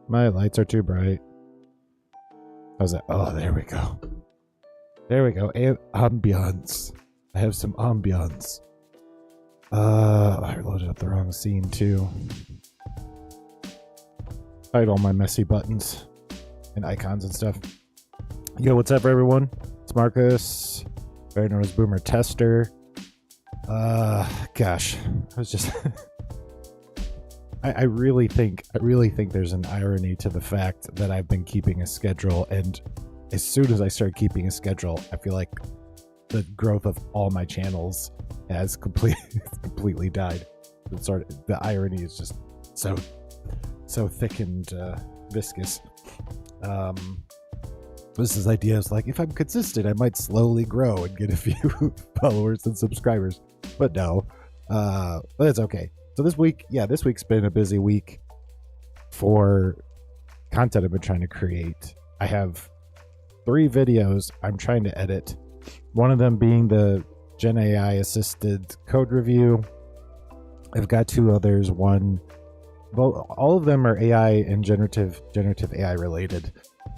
My lights are too bright. How's that? Oh, there we go. There we go. Ambiance. I have some ambiance. I loaded up the wrong scene too. Hide all my messy buttons and icons and stuff. Yo, what's up, everyone? It's Marcus, better known as Boomer Tester. Gosh, I was just. I really think there's an irony to the fact that I've been keeping a schedule, and as soon as I start keeping a schedule, I feel like the growth of all my channels has completely died. The irony is just so thick and viscous. This idea is like, if I'm consistent, I might slowly grow and get a few followers and subscribers. But no, but it's okay. So this week's been a busy week for content I've been trying to create. I have 3 videos I'm trying to edit. One of them being the Gen AI assisted code review. I've got 2 others. All of them are AI and generative AI related.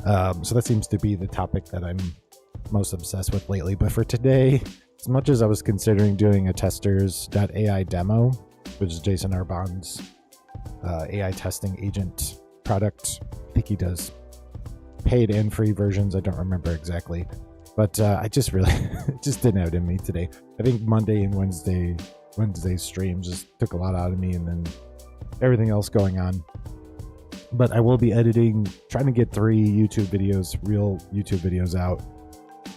So that seems to be the topic that I'm most obsessed with lately. But for today, as much as I was considering doing a testers.ai demo, which is Jason Arbon's AI testing agent product. I think he does paid and free versions. I don't remember exactly. But I just really just didn't have it in me today. I think Monday and Wednesday's streams just took a lot out of me, and then everything else going on. But I will be editing, trying to get 3 real YouTube videos out.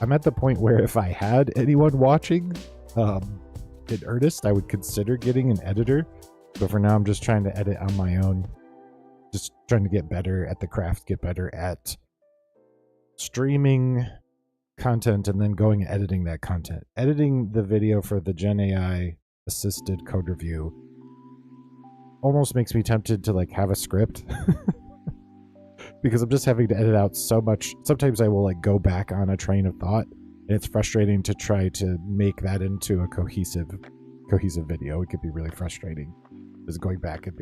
I'm at the point where if I had anyone watching, in earnest, I would consider getting an editor. But for now, I'm just trying to edit on my own. Just trying to get better at the craft, get better at streaming content, and then going and editing that content. Editing the video for the Gen AI assisted code review almost makes me tempted to like have a script. Because I'm just having to edit out so much. Sometimes I will like go back on a train of thought, and it's frustrating to try to make that into a cohesive video. It could be really frustrating. Just going back and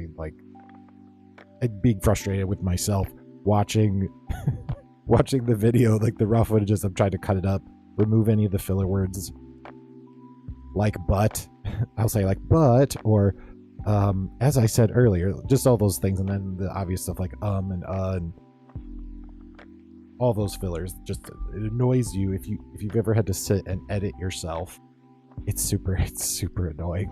being frustrated with myself watching the video, like the raw footage as I'm trying to cut it up, remove any of the filler words like but. I'll say like but, or as I said earlier, just all those things, and then the obvious stuff like and all those fillers. Just it annoys you if you've ever had to sit and edit yourself. It's super annoying.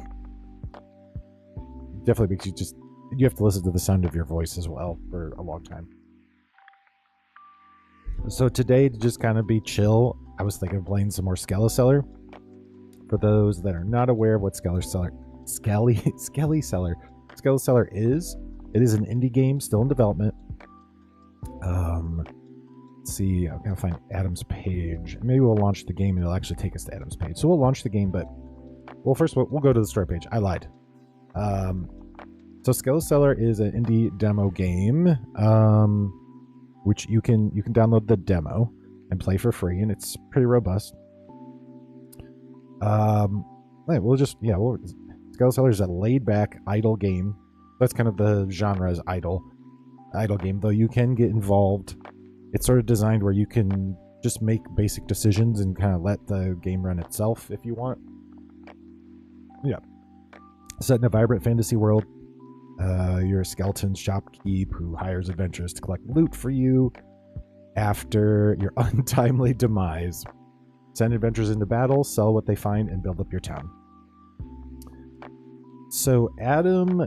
It definitely makes you have to listen to the sound of your voice as well for a long time. So today, to just kind of be chill, I was thinking of playing some more Skeleseller. For those that are not aware of what Skeleseller is, it is an indie game still in development. Let's see, I'm gonna find Adam's page. Maybe we'll launch the game and it'll actually take us to Adam's page. So we'll launch the game, but first we'll go to the story page. I lied. So Skeleseller is an indie demo game, which you can download the demo and play for free, and it's pretty robust. Skeleseller is a laid-back idle game. That's kind of the genre, is idle game, though you can get involved. It's sort of designed where you can just make basic decisions and kind of let the game run itself if you want. Yeah. Set in a vibrant fantasy world. You're a skeleton shopkeep who hires adventurers to collect loot for you after your untimely demise. Send adventurers into battle, sell what they find, and build up your town. So Adam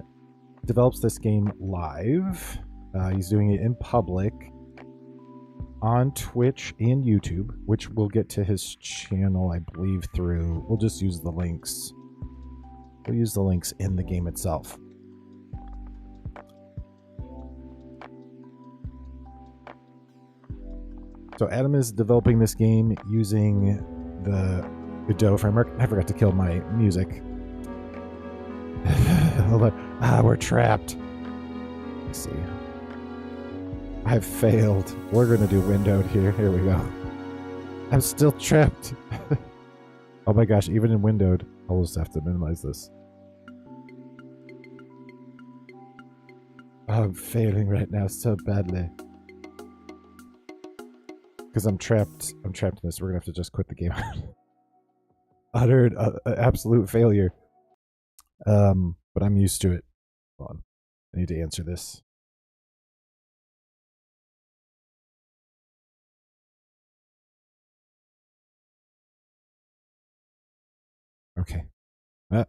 develops this game live. He's doing it in public on Twitch and YouTube, which we'll get to his channel, I believe, through. We'll just use the links. We'll use the links in the game itself. So Adam is developing this game using the Godot framework. I forgot to kill my music. We're trapped. Let's see. I've failed. We're going to do windowed here. Here we go. I'm still trapped. Oh my gosh, even in windowed, I'll just have to minimize this. I'm failing right now so badly. Because I'm trapped in this. We're gonna have to just quit the game. Uttered absolute failure. But I'm used to it. Hold on. I need to answer this. Okay. Oh.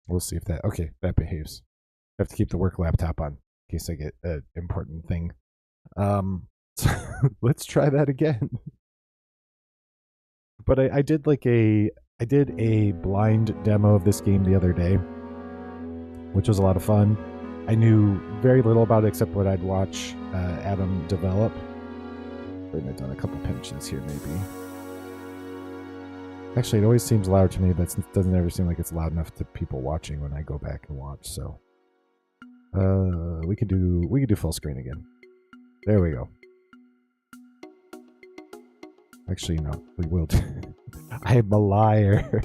We'll see if that... Okay, that behaves. I have to keep the work laptop on in case I get an important thing. So let's try that again. But I did like I did a blind demo of this game the other day, which was a lot of fun. I knew very little about it except what I'd watch Adam develop. I've done a couple pinches here, maybe. Actually, it always seems loud to me, but it doesn't ever seem like it's loud enough to people watching when I go back and watch. So, we could do full screen again. There we go. Actually, no, we will do. I am a liar.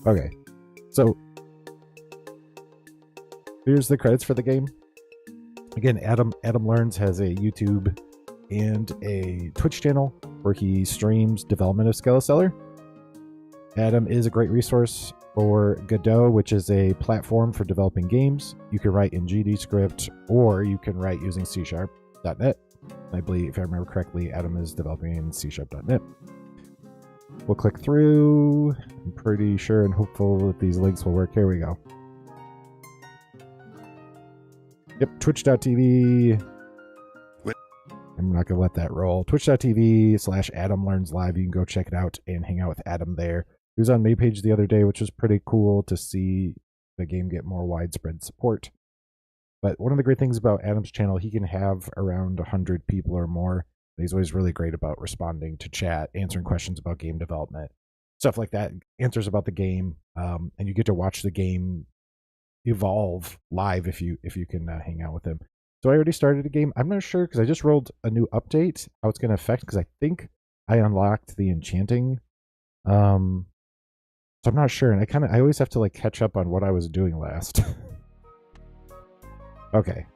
Okay, so here's the credits for the game. Again, Adam Learns has a YouTube and a Twitch channel where he streams development of Skeleseller. Adam is a great resource for Godot, which is a platform for developing games. You can write in GDScript or you can write using C#.net. I believe, if I remember correctly, Adam is developing in C#.net. We'll click through. I'm pretty sure and hopeful that these links will work. Here we go. Yep, twitch.tv. I'm not going to let that roll. Twitch.tv/Adam Learns Live. You can go check it out and hang out with Adam there. He was on Maypage the other day, which was pretty cool to see the game get more widespread support. But one of the great things about Adam's channel, he can have around 100 people or more. He's always really great about responding to chat, answering questions about game development, stuff like that, answers about the game, and you get to watch the game evolve live if you can hang out with him. So I already started a game. I'm not sure because I just rolled a new update, how it's going to affect, because I think I unlocked the enchanting. So I'm not sure, and I always have to like catch up on what I was doing last. Okay.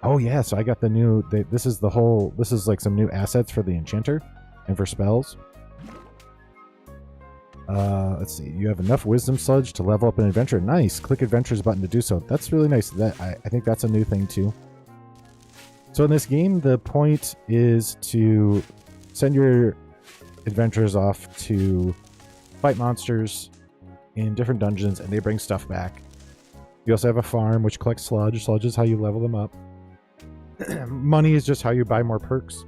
Oh yeah, so I got the new, this is like some new assets for the enchanter and for spells. Let's see, you have enough wisdom sludge to level up an adventure. Nice, click adventures button to do so. That's really nice. I think that's a new thing too. So in this game, the point is to send your adventurers off to fight monsters in different dungeons, and they bring stuff back. You also have a farm which collects sludge. Sludge is how you level them up. Money is just how you buy more perks.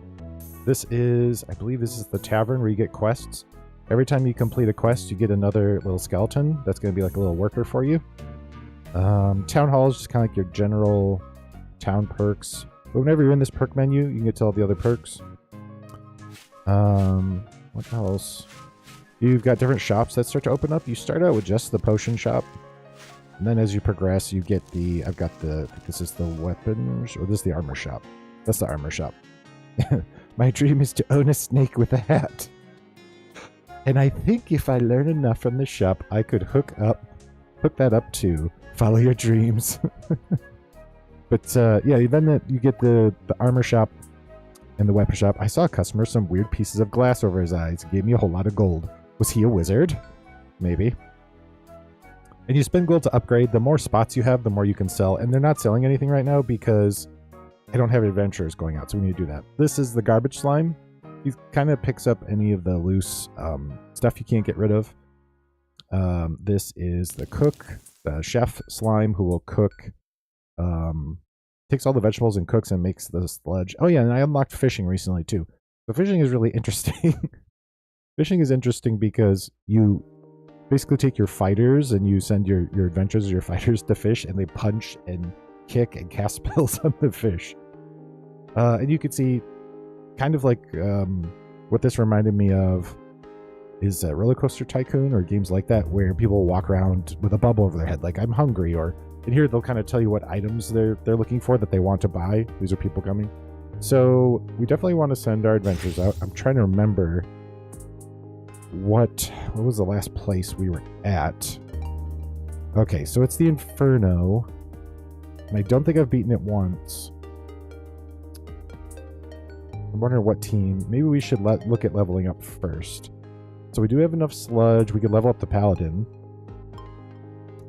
I believe this is the tavern where you get quests. Every time you complete a quest, you get another little skeleton. That's going to be like a little worker for you. Town hall is just kind of like your general town perks. But whenever you're in this perk menu, you can get to all the other perks. What else? You've got different shops that start to open up. You start out with just the potion shop. And then as you progress, you get this is the weapons, or this is the armor shop. That's the armor shop. My dream is to own a snake with a hat. And I think if I learn enough from the shop, I could hook that up to follow your dreams. But yeah, then you get the armor shop and the weapon shop. I saw a customer some weird pieces of glass over his eyes. He gave me a whole lot of gold. Was he a wizard? Maybe. And you spend gold to upgrade. The more spots you have, the more you can sell. And they're not selling anything right now because I don't have adventurers going out, so we need to do that. This is the garbage slime. He kind of picks up any of the loose stuff you can't get rid of. This is the cook, the chef slime, who will cook. Takes all the vegetables and cooks and makes the sludge. Oh yeah, and I unlocked fishing recently too. So fishing is really interesting. Fishing is interesting because you basically take your fighters and you send your adventurers or your fighters to fish, and they punch and kick and cast spells on the fish. And you can see kind of like what this reminded me of is Roller Coaster Tycoon or games like that, where people walk around with a bubble over their head like, I'm hungry, or in here they'll kind of tell you what items they're looking for that they want to buy. These are people coming. So we definitely want to send our adventurers out. I'm trying to remember what was the last place we were at? Okay, so it's the Inferno. And I don't think I've beaten it once. I'm wondering what team. Maybe we should look at leveling up first. So we do have enough sludge. We could level up the Paladin.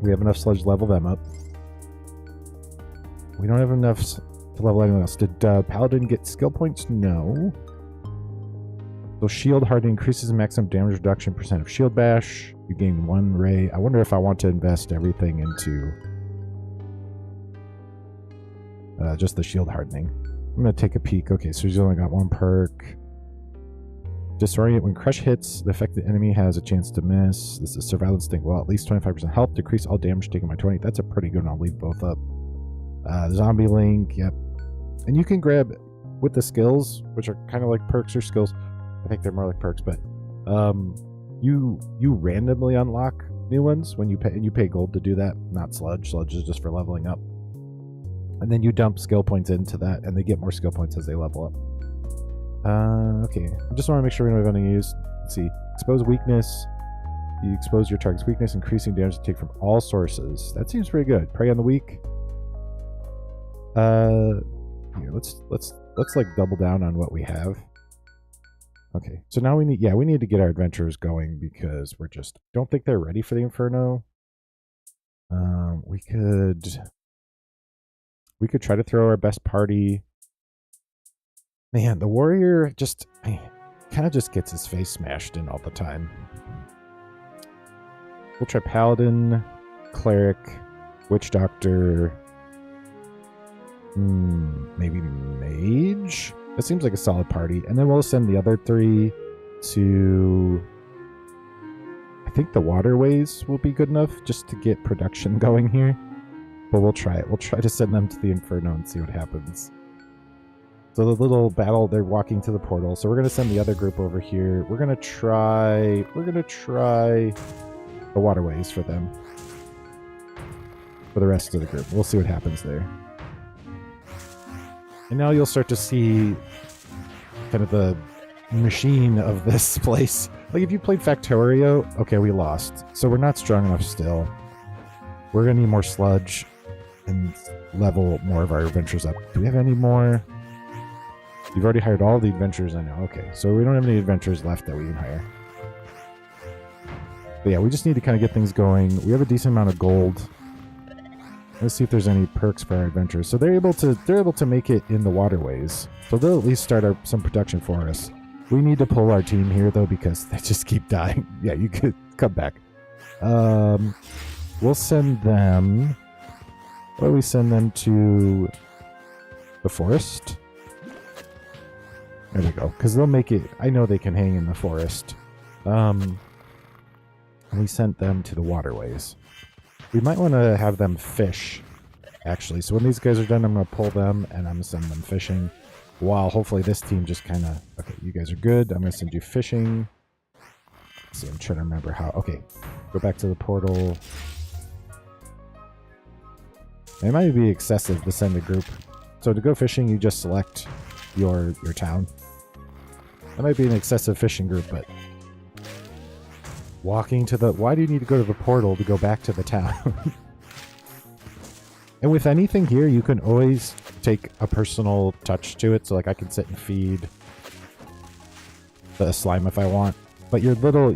We have enough sludge to level them up. We don't have enough to level anyone else. Did Paladin get skill points? No. So shield hardening increases maximum damage reduction percent of shield bash. You gain 1 ray. I wonder if I want to invest everything into just the shield hardening. I'm going to take a peek. Okay, so he's only got 1 perk. Disorient. When crush hits, the affected enemy has a chance to miss. This is surveillance thing. Well, at least 25% health. Decrease all damage taken by 20. That's a pretty good one. I'll leave both up. Zombie link. Yep. And you can grab with the skills, which are kind of like perks or skills. I think they're more like perks, but you randomly unlock new ones when you pay, and you pay gold to do that. Not sludge. Sludge is just for leveling up. And then you dump skill points into that, and they get more skill points as they level up. Okay. I just want to make sure we don't have any use. Let's see. Expose weakness. You expose your target's weakness, increasing damage to take from all sources. That seems pretty good. Prey on the weak. Here, let's like double down on what we have. Okay, so now we need to get our adventurers going because we're just don't think they're ready for the Inferno. We could try to throw our best party. Man, the warrior just kind of just gets his face smashed in all the time. We'll try Paladin, Cleric, Witch Doctor, maybe Mage? That seems like a solid party. And then we'll send the other 3 to... I think the waterways will be good enough just to get production going here. But we'll try it. We'll try to send them to the Inferno and see what happens. So the little battle, they're walking to the portal. So we're going to send the other group over here. We're going to try the waterways for them. For the rest of the group. We'll see what happens there. And now you'll start to see kind of the machine of this place. Like if you played Factorio, okay, we lost. So we're not strong enough still. We're going to need more sludge and level more of our adventurers up. Do we have any more? You've already hired all the adventurers I know. Okay, so we don't have any adventurers left that we can hire. But yeah, we just need to kind of get things going. We have a decent amount of gold. Let's see if there's any perks for our adventurers. So they're able to make it in the waterways. So they'll at least start some production for us. We need to pull our team here though because they just keep dying. Yeah, you could come back. We'll send them. Why don't we send them to the forest? There we go. Because they'll make it. I know they can hang in the forest. And we sent them to the waterways. We might want to have them fish, actually. So when these guys are done, I'm going to pull them and I'm going to send them fishing. While hopefully this team just kind of... Okay, you guys are good. I'm going to send you fishing. Let's see, I'm trying to remember how... Okay, go back to the portal. It might be excessive to send a group. So to go fishing, you just select your town. That might be an excessive fishing group, but... Walking to the... Why do you need to go to the portal to go back to the town? And with anything here, you can always take a personal touch to it. So like I can sit and feed the slime if I want. But your little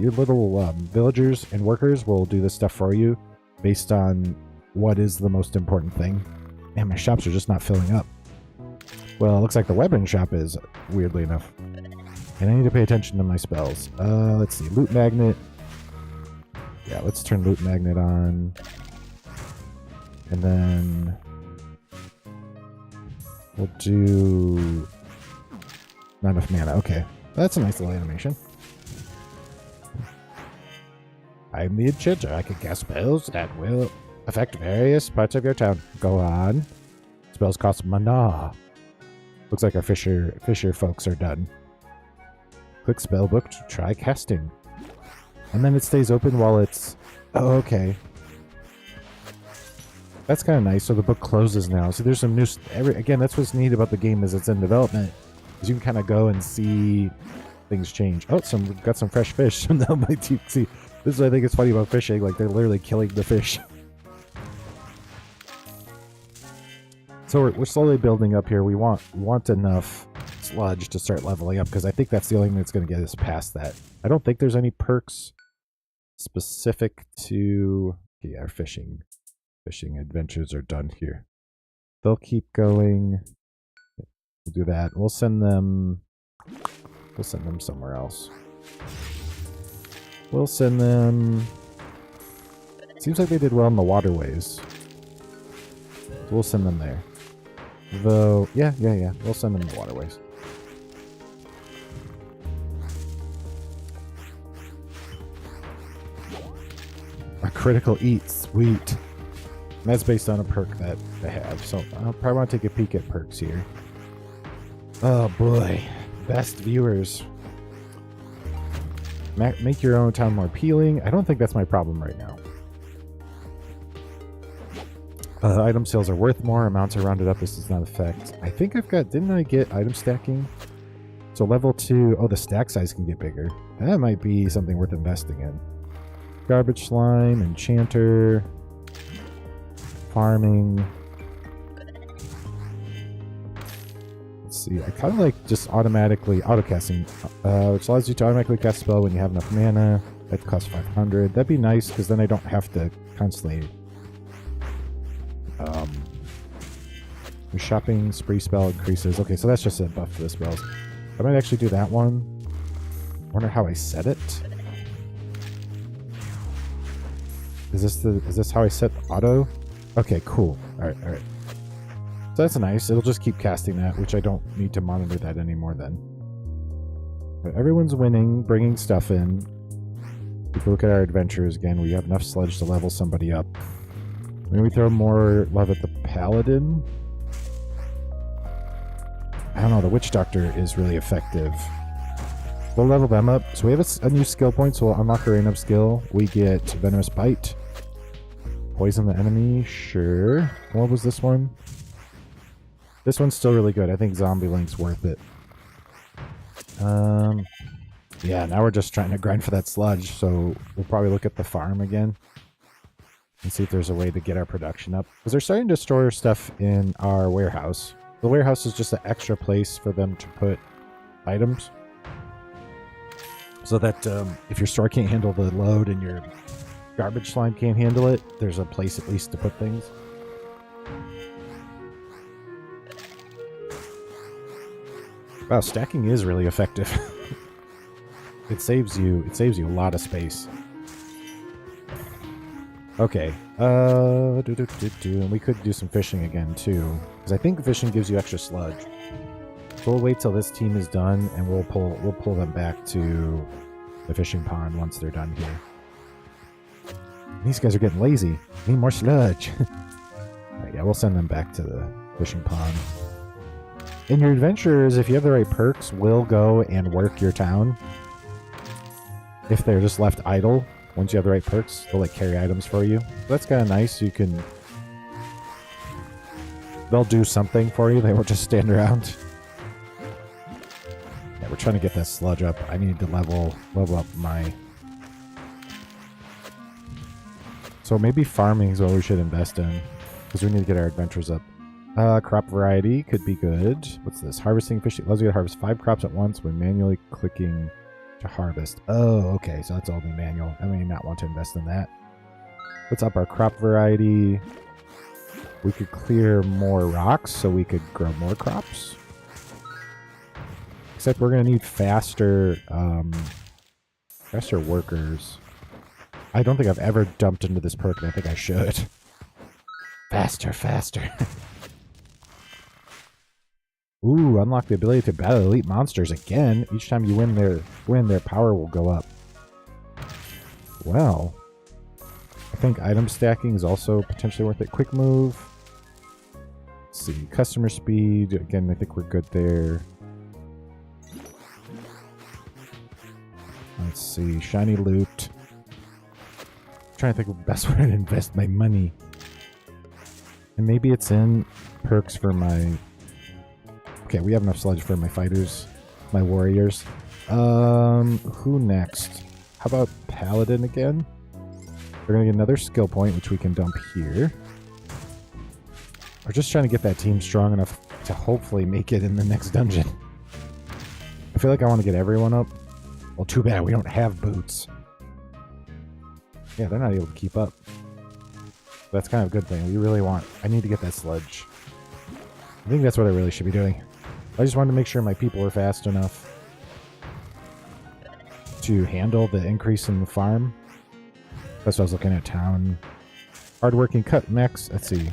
villagers and workers will do this stuff for you based on what is the most important thing. Man, my shops are just not filling up. Well, it looks like the weapon shop is, weirdly enough. And I need to pay attention to my spells. Let's see. Loot magnet. Yeah, let's turn loot magnet on. And then we'll do not enough mana. Okay. That's a nice little animation. I'm the enchanter. I can cast spells that will affect various parts of your town. Go on. Spells cost mana. Looks like our fisher folks are done. Click spellbook to try casting. And then it stays open while it's... Oh, okay. That's kind of nice. So the book closes now. So there's some new... Again, that's what's neat about the game is it's in development. Is you can kind of go and see things change. Oh, got some fresh fish. Now my team, see, this is what I think is funny about fishing. Like, they're literally killing the fish. So we're slowly building up here. We want enough sludge to start leveling up, because I think that's the only thing that's going to get us past that. I don't think there's any perks specific to... Yeah, our fishing adventures are done here. They'll keep going. We'll do that. We'll send them somewhere else. We'll send them... Seems like they did well in the waterways. So we'll send them there. Though, yeah. We'll send them in the waterways. A critical eat, sweet. And that's based on a perk that I have. So I'll probably want to take a peek at perks here. Oh boy. Best viewers. Make your own town more appealing. I don't think that's my problem right now. Item sales are worth more. Amounts are rounded up. This does not affect. I think I've got... Didn't I get item stacking? So level 2... Oh, the stack size can get bigger. That might be something worth investing in. Garbage slime, enchanter, farming. Let's see. I kind of like just automatically autocasting, which allows you to automatically cast a spell when you have enough mana. That costs 500. That'd be nice, because then I don't have to constantly... Your shopping spree spell increases. Okay, so that's just a buff to the spells. I might actually do that one. Wonder how I set it. Is this how I set auto? Okay, cool. Alright. So that's nice. It'll just keep casting that, which I don't need to monitor that anymore then. But everyone's winning, bringing stuff in. If we look at our adventures again, we have enough sludge to level somebody up. Maybe we throw more love at the paladin. I don't know, the witch doctor is really effective. We'll level them up. So we have a new skill point, so we'll unlock our up skill. We get venomous bite. Poison the enemy, sure. What was this one? This one's still really good. I think Zombie Link's worth it. Yeah, now we're just trying to grind for that sludge, so we'll probably look at the farm again and see if there's a way to get our production up. Because they're starting to store stuff in our warehouse. The warehouse is just an extra place for them to put items. So that if your store can't handle the load and your garbage slime can't handle it, there's a place at least to put things. Wow, stacking is really effective. It saves you a lot of space. Okay. And we could do some fishing again too, because I think fishing gives you extra sludge. So we'll wait till this team is done, and we'll pull them back to the fishing pond once they're done here. These guys are getting lazy. Need more sludge. Alright, yeah, we'll send them back to the fishing pond. In your adventures, if you have the right perks, will go and work your town. If they're just left idle, once you have the right perks, they'll like carry items for you. So that's kind of nice. You can... They'll do something for you. They won't just stand around. Yeah, we're trying to get that sludge up. I need to level up my... So maybe farming is what we should invest in, because we need to get our adventures up. Crop variety could be good. What's this? Harvesting fish allows you to harvest 5 crops at once when manually clicking to harvest. Oh, okay. So that's only manual. I may not want to invest in that. Let's up our crop variety. We could clear more rocks so we could grow more crops. Except we're going to need faster workers. I don't think I've ever dumped into this perk, and I think I should. Faster. Ooh, unlock the ability to battle elite monsters again. Each time you win, their power will go up. Well, I think item stacking is also potentially worth it. Quick move. Let's see, customer speed. Again, I think we're good there. Let's see, shiny loot. I'm trying to think of the best way to invest my money. And maybe it's in perks for my... Okay, we have enough sludge for my fighters, my warriors. Who next? How about Paladin again? We're gonna get another skill point, which we can dump here. We're just trying to get that team strong enough to hopefully make it in the next dungeon. I feel like I want to get everyone up. Well, too bad we don't have boots. Yeah, they're not able to keep up. That's kind of a good thing. We really want... I need to get that sludge. I think that's what I really should be doing. I just wanted to make sure my people are fast enough to handle the increase in the farm. That's what I was looking at. Town. Hardworking cut next. Let's see.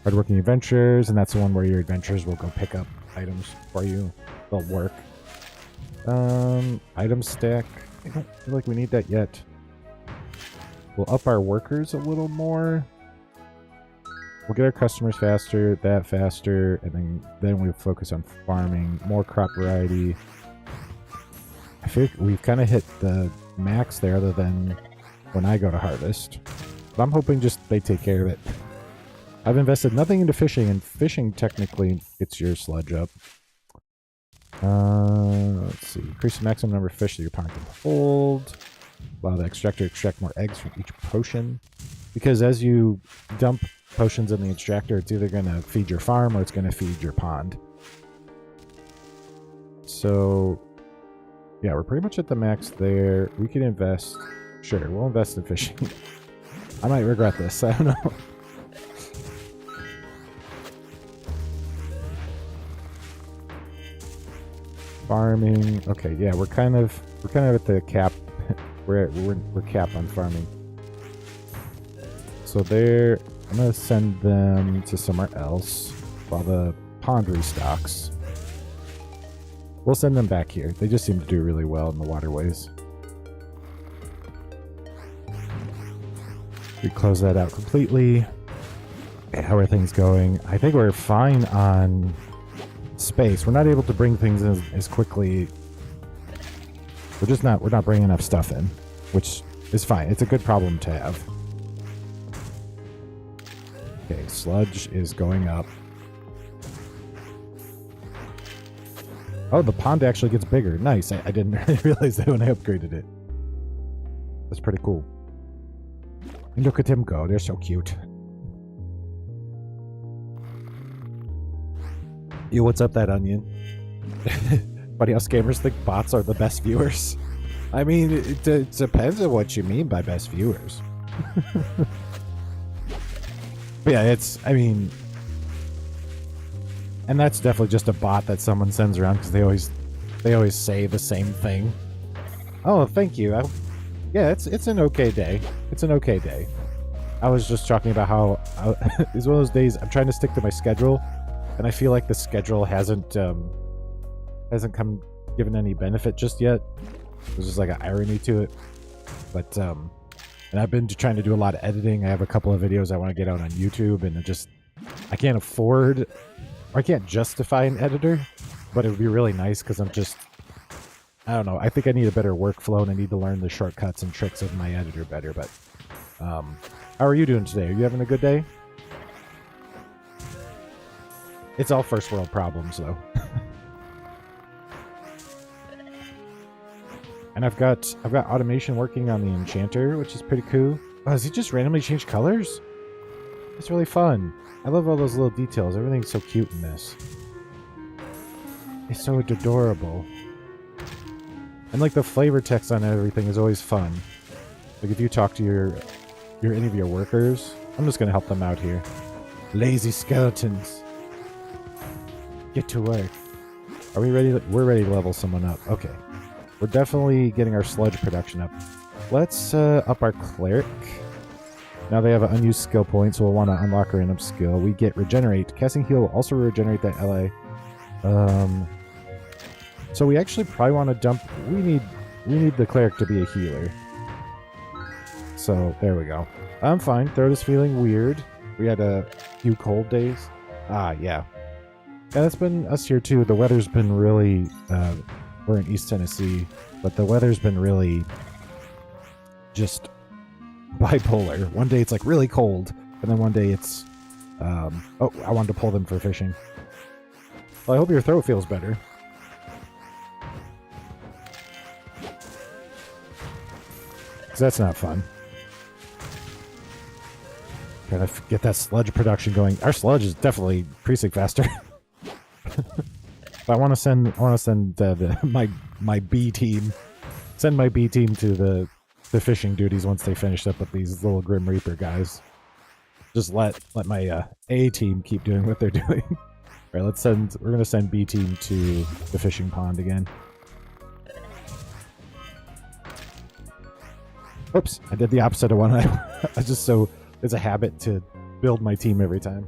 Hardworking adventures, and that's the one where your adventures will go pick up items for you. They'll work. Item stack. I don't feel like we need that yet. We'll up our workers a little more. We'll get our customers faster, that faster, and then we'll focus on farming, more crop variety. I feel like we've kind of hit the max there other than when I go to harvest. But I'm hoping just they take care of it. I've invested nothing into fishing, and fishing technically gets your sludge up. Let's see. Increase the maximum number of fish that your pond can hold. Allow the extractor to extract more eggs from each potion. Because as you dump potions in the extractor, it's either going to feed your farm or it's going to feed your pond. So, yeah, we're pretty much at the max there. We can invest. Sure, we'll invest in fishing. I might regret this. I don't know. Farming. Okay, yeah, we're kind of at the cap. we're capped on farming. So there, I'm gonna send them to somewhere else while the pond restocks. We'll send them back here. They just seem to do really well in the waterways. We close that out completely. Okay, how are things going? I think we're fine on space. We're not able to bring things in as quickly. We're not bringing enough stuff in, which is fine. It's a good problem to have. Okay, sludge is going up. Oh, the pond actually gets bigger. Nice. I didn't realize that when I upgraded it. That's pretty cool. And look at him go. They're so cute. Yo, what's up, that onion? Funny how scammers think bots are the best viewers. I mean, it depends on what you mean by best viewers. But yeah, I mean... And that's definitely just a bot that someone sends around because they always say the same thing. Oh, thank you. Yeah, it's an okay day. It's an okay day. I was just talking about how it's one of those days I'm trying to stick to my schedule, and I feel like the schedule hasn't given any benefit just yet. There's just like an irony to it. But and I've been trying to do a lot of editing. I have a couple of videos I want to get out on YouTube, and I can't afford, or I can't justify an editor, but it would be really nice because I don't know. I think I need a better workflow, and I need to learn the shortcuts and tricks of my editor better. But how are you doing today? Are you having a good day? It's all first world problems, though. And I've got automation working on the enchanter, which is pretty cool. Oh, does he just randomly change colors? It's really fun. I love all those little details. Everything's so cute in this. It's so adorable. And like the flavor text on everything is always fun. Like if you talk to any of your workers, I'm just gonna help them out here. Lazy skeletons. Get to work. Are we ready? We're ready to level someone up. Okay. We're definitely getting our sludge production up. Let's up our cleric. Now they have an unused skill point, so we'll want to unlock a random skill. We get regenerate. Casting heal will also regenerate that LA. So we actually probably want to dump. We need the cleric to be a healer. So there we go. I'm fine. Throat is feeling weird. We had a few cold days. Yeah. Yeah, that's been us here too. The weather's been really. We're in East Tennessee, but the weather's been really just bipolar. One day it's like really cold, and then one day it's oh, I wanted to pull them for fishing. Well, I hope your throat feels better. Because that's not fun. Trying to get that sludge production going. Our sludge is definitely increasing faster. But I want to send my B team. Send my B team to the fishing duties once they finish up with these little Grim Reaper guys. Just let my A team keep doing what they're doing. All right, we're gonna send B team to the fishing pond again. Oops, I did the opposite of one. I just it's a habit to build my team every time.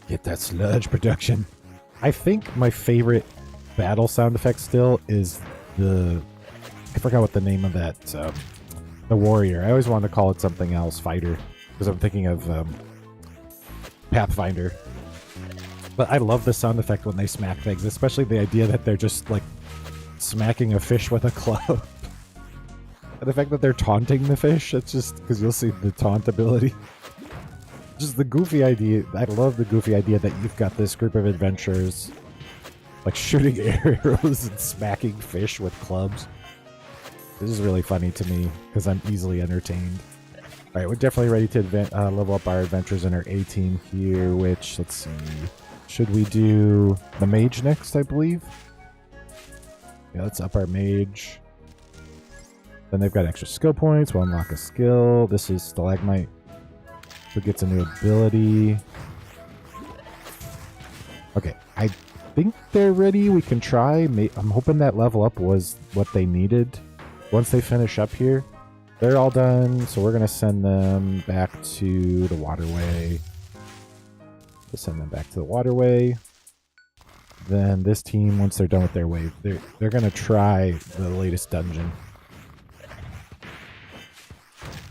Get that sludge production. I think my favorite battle sound effect still is I forgot what the name of that, the warrior. I always wanted to call it something else, fighter, because I'm thinking of Pathfinder. But I love the sound effect when they smack things, especially the idea that they're just like smacking a fish with a club. And the fact that they're taunting the fish, it's just because you'll see the taunt ability. Just the goofy idea. I love the goofy idea that you've got this group of adventurers like shooting arrows and smacking fish with clubs. This is really funny to me because I'm easily entertained. Alright, we're definitely ready to level up our adventures in our A team here, which, let's see. Should we do the mage next, I believe? Yeah, let's up our mage. Then they've got extra skill points. We'll unlock a skill. This is Stalagmite. Who gets a new ability. Okay, I think they're ready. We can try. I'm hoping that level up was what they needed. Once they finish up here, they're all done. So we're going to send them back to the waterway. We'll send them back to the waterway. Then this team, once they're done with their wave, they're going to try the latest dungeon.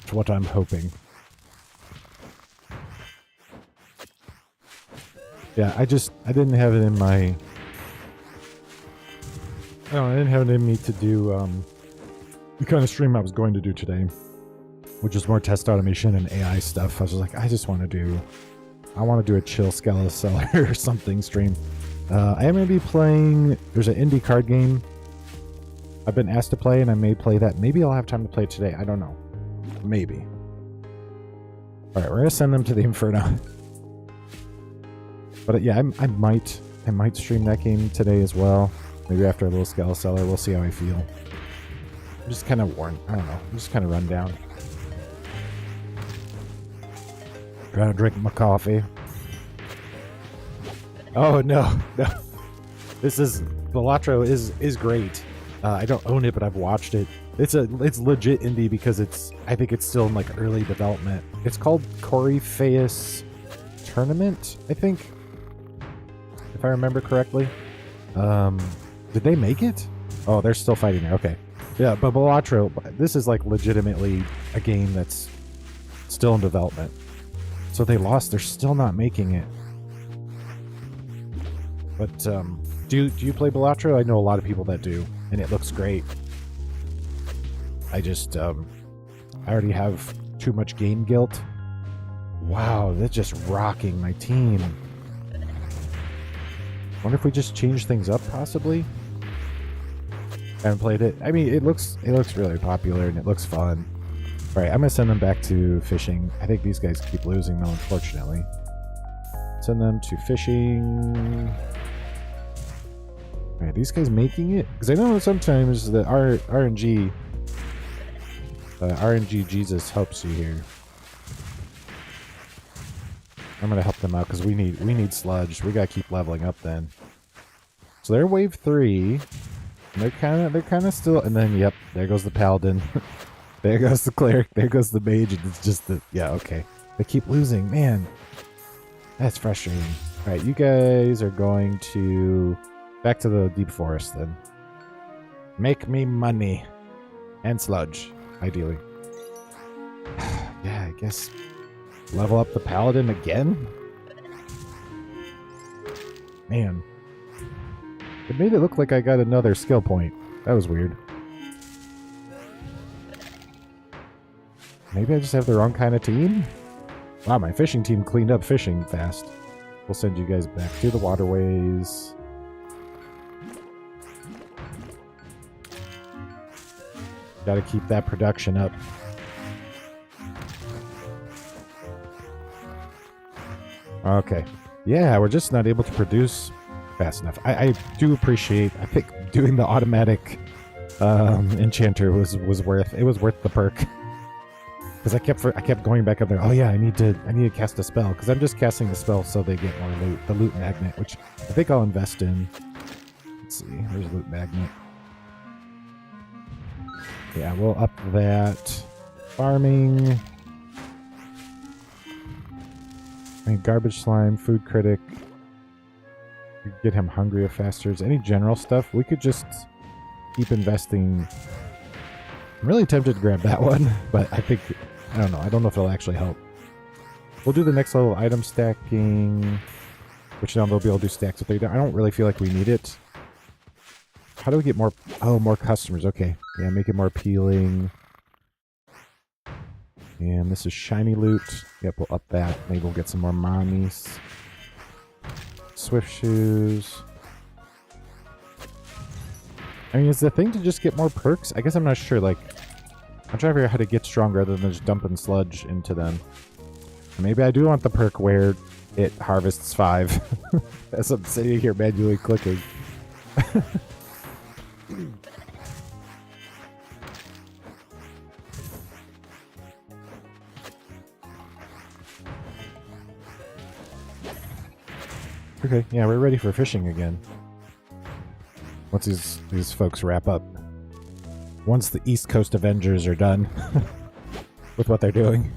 That's what I'm hoping. Yeah, I didn't have it in my... I didn't have it in me to do the kind of stream I was going to do today, which is more test automation and AI stuff. I was just like, I want to do a chill Skeleseller or something stream. I am going to be playing... There's an indie card game I've been asked to play, and I may play that. Maybe I'll have time to play it today. I don't know. Maybe. Alright, we're going to send them to the Inferno. But yeah, I might stream that game today as well. Maybe after a little Skeleseller. We'll see how I feel. I'm just kind of worn. I don't know. I'm just kind of run down. Trying to drink my coffee. Oh no. This is Balatro is great. I don't own it, but I've watched it. It's legit indie because I think it's still in like early development. It's called Coryphaeus Tournament, I think. If I remember correctly. Did they make it? Oh, they're still fighting there. Okay. Yeah, but Balatro, this is like legitimately a game that's still in development. So they lost. They're still not making it. But do you play Balatro? I know a lot of people that do, and it looks great. I already have too much game guilt. Wow, that's just rocking my team. Wonder if we just change things up, possibly. I haven't played it. I mean, it looks really popular and it looks fun. All right, I'm gonna send them back to fishing. I think these guys keep losing though, unfortunately. Send them to fishing. All right, these guys making it? Because I know sometimes the RNG Jesus helps you here. I'm gonna help them out because we need sludge. We gotta keep leveling up then. So they're wave 3. And they're kind of still. And then yep, there goes the paladin. There goes the cleric. There goes the mage. And it's just the okay. They keep losing, man. That's frustrating. All right, you guys are going to back to the deep forest then. Make me money and sludge, ideally. Yeah, I guess. Level up the paladin again? Man. It made it look like I got another skill point. That was weird. Maybe I just have the wrong kind of team? Wow, my fishing team cleaned up fishing fast. We'll send you guys back to the waterways. Gotta keep that production up. Okay. Yeah, we're just not able to produce fast enough. I do appreciate, I think doing the automatic enchanter was worth the perk. Because I kept going back up there. Oh yeah, I need to cast a spell because I'm just casting the spell so they get more loot. The loot magnet, which I think I'll invest in. Let's see, there's loot magnet. Yeah, we'll up that. Farming. I mean, garbage slime, food critic. We could get him hungrier faster. Any general stuff? We could just keep investing. I'm really tempted to grab that one, but I think, I don't know. I don't know if it'll actually help. We'll do the next level item stacking, which now they'll be able to do stacks with 3. I don't really feel like we need it. How do we get more? Oh, more customers. Okay. Yeah, make it more appealing. And this is shiny loot. Yep, we'll up that. Maybe we'll get some more mommies. Swift shoes. I mean, is the thing to just get more perks? I guess I'm not sure. Like, I'm trying to figure out how to get stronger other than just dumping sludge into them. Maybe I do want the perk where it harvests 5. As I'm sitting here manually clicking. Okay, yeah, we're ready for fishing again. Once these folks wrap up. Once the East Coast Avengers are done with what they're doing.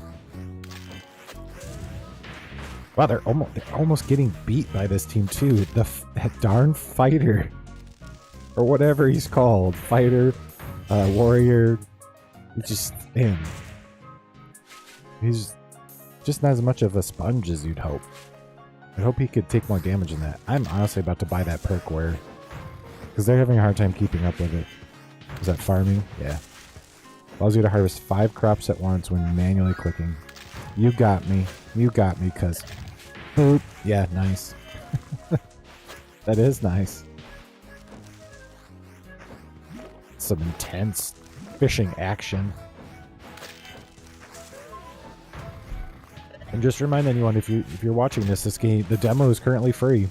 Wow, they're almost getting beat by this team too. That darn fighter, or whatever he's called, fighter, warrior. He's just not as much of a sponge as you'd hope. I hope he could take more damage than that. I'm honestly about to buy that perk where, because they're having a hard time keeping up with it. Is that farming? Yeah. Allows you to harvest 5 crops at once when manually clicking. You got me. You got me, cuz. Boop. Yeah, nice. That is nice. Some intense fishing action. And just remind anyone, if you're watching this game, the demo is currently free,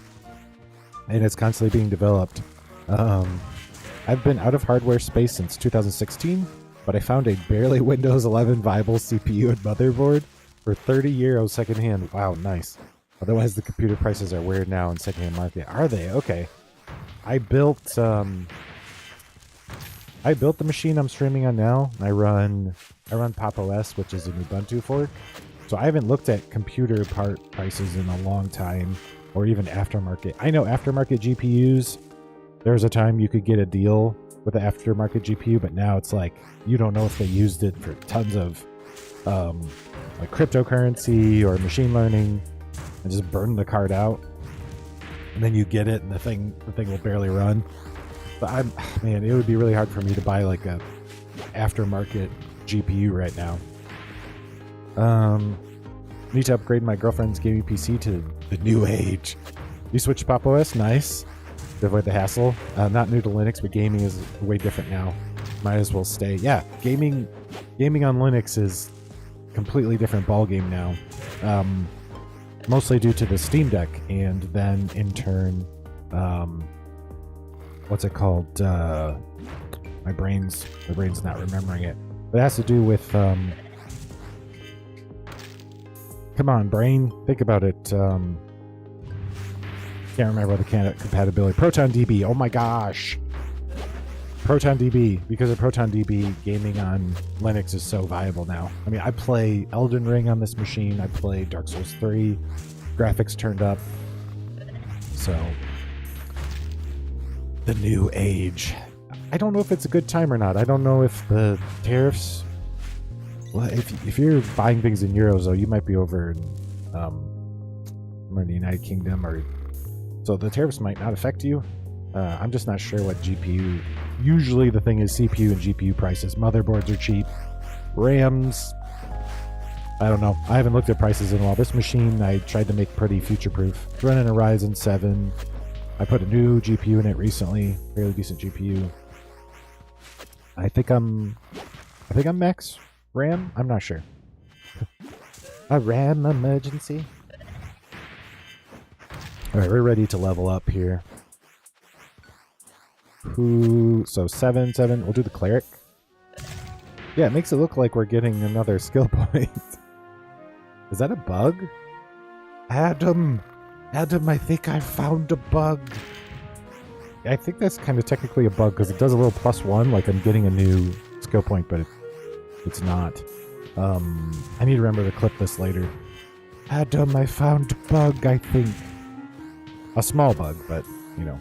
and it's constantly being developed. I've been out of hardware space since 2016, but I found a barely Windows 11 viable CPU and motherboard for €30 secondhand. Wow, nice. Otherwise, the computer prices are weird now in secondhand market. Are they? Okay. I built the machine I'm streaming on now. I run Pop! OS, which is an Ubuntu fork. So I haven't looked at computer part prices in a long time, or even aftermarket. I know aftermarket GPUs, there was a time you could get a deal with the aftermarket GPU, but now it's like, you don't know if they used it for tons of like cryptocurrency or machine learning and just burn the card out. And then you get it and the thing will barely run. But man, it would be really hard for me to buy like a aftermarket GPU right now. Need to upgrade my girlfriend's gaming PC to the new age. You switch to Pop! OS? Nice. To avoid the hassle. Not new to Linux, but gaming is way different now. Might as well stay. Yeah, gaming on Linux is a completely different ballgame now. Mostly due to the Steam Deck, and then in turn, what's it called? My brain's not remembering it. But it has to do with come on, brain. Think about it. Can't remember the compatibility. ProtonDB. Oh my gosh. ProtonDB. Because of ProtonDB, gaming on Linux is so viable now. I mean, I play Elden Ring on this machine. I play Dark Souls 3. Graphics turned up. So, the new age. I don't know if it's a good time or not. I don't know if the tariffs... Well, if you're buying things in euros, though, you might be over in the United Kingdom, or so the tariffs might not affect you. I'm just not sure what GPU. Usually, the thing is CPU and GPU prices. Motherboards are cheap. RAMs, I don't know. I haven't looked at prices in a while. This machine I tried to make pretty future-proof. It's running a Ryzen 7. I put a new GPU in it recently. Fairly decent GPU. I think I'm max RAM. I'm not sure. A RAM emergency. All right, we're ready to level up here. So 7. We'll do the cleric. Yeah, it makes it look like we're getting another skill point. Is that a bug? Adam, I think I found a bug. I think that's kind of technically a bug because it does a little +1, like I'm getting a new skill point, but it's not. I need to remember to clip this later. Adam, I found a bug, I think. A small bug, but, you know.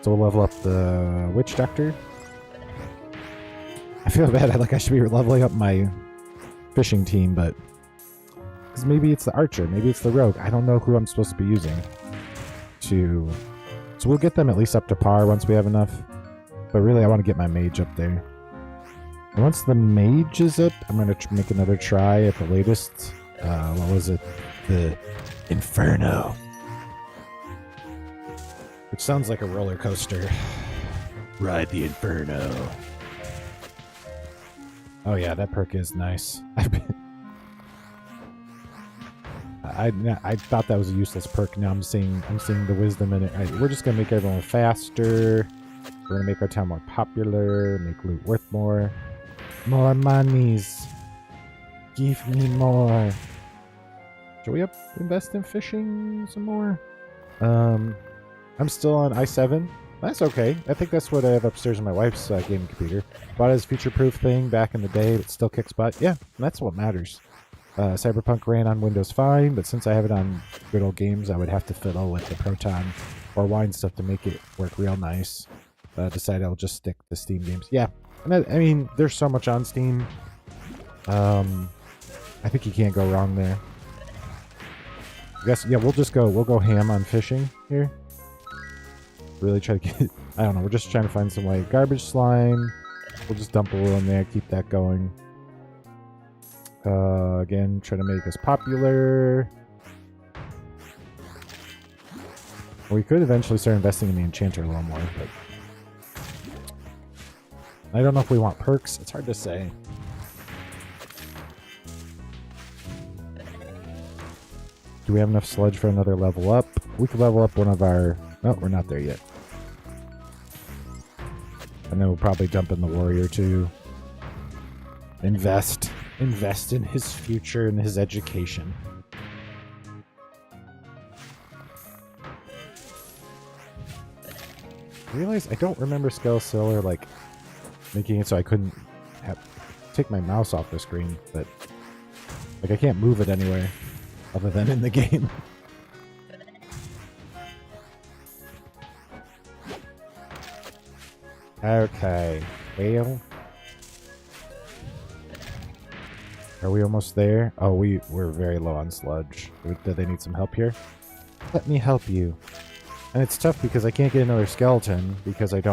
So we'll level up the Witch Doctor. I feel bad. I should be leveling up my fishing team, but because maybe it's the archer, maybe it's the rogue. I don't know who I'm supposed to be using to. So we'll get them at least up to par once we have enough. But really, I want to get my mage up there. And once the mage is up, I'm going to make another try at the latest. What was it? The Inferno. Which sounds like a roller coaster. Ride the Inferno. Oh yeah, that perk is nice. I thought that was a useless perk. Now I'm seeing the wisdom in it. Right, we're just gonna make everyone faster. We're gonna make our town more popular. Make loot worth more. More monies. Give me more. Should we invest in fishing some more? I'm still on i7. That's okay. I think that's what I have upstairs in my wife's gaming computer. Bought his future-proof thing back in the day. It still kicks butt. Yeah, that's what matters. Cyberpunk ran on Windows fine, but since I have it on good old games, I would have to fiddle with the Proton or Wine stuff to make it work real nice. Decided I'll just stick to Steam games. Yeah, and I mean, there's so much on Steam. I think you can't go wrong there. I guess, yeah, we'll go ham on fishing here. Really try to get, I don't know, we're just trying to find some white garbage slime. We'll just dump a little in there, keep that going. Again, try to make us popular. We could eventually start investing in the enchanter a little more, but I don't know if we want perks. It's hard to say. Do we have enough sludge for another level up? We could level up one of our... No, we're not there yet. And then we'll probably dump in the warrior too. Invest in his future and his education. I realize I don't remember Skeleseller like making it so I couldn't take my mouse off the screen, but like I can't move it anywhere other than in the game. Okay, well, are we almost there? Oh, we're very low on sludge. Do they need some help here? Let me help you. And it's tough because I can't get another skeleton because I'm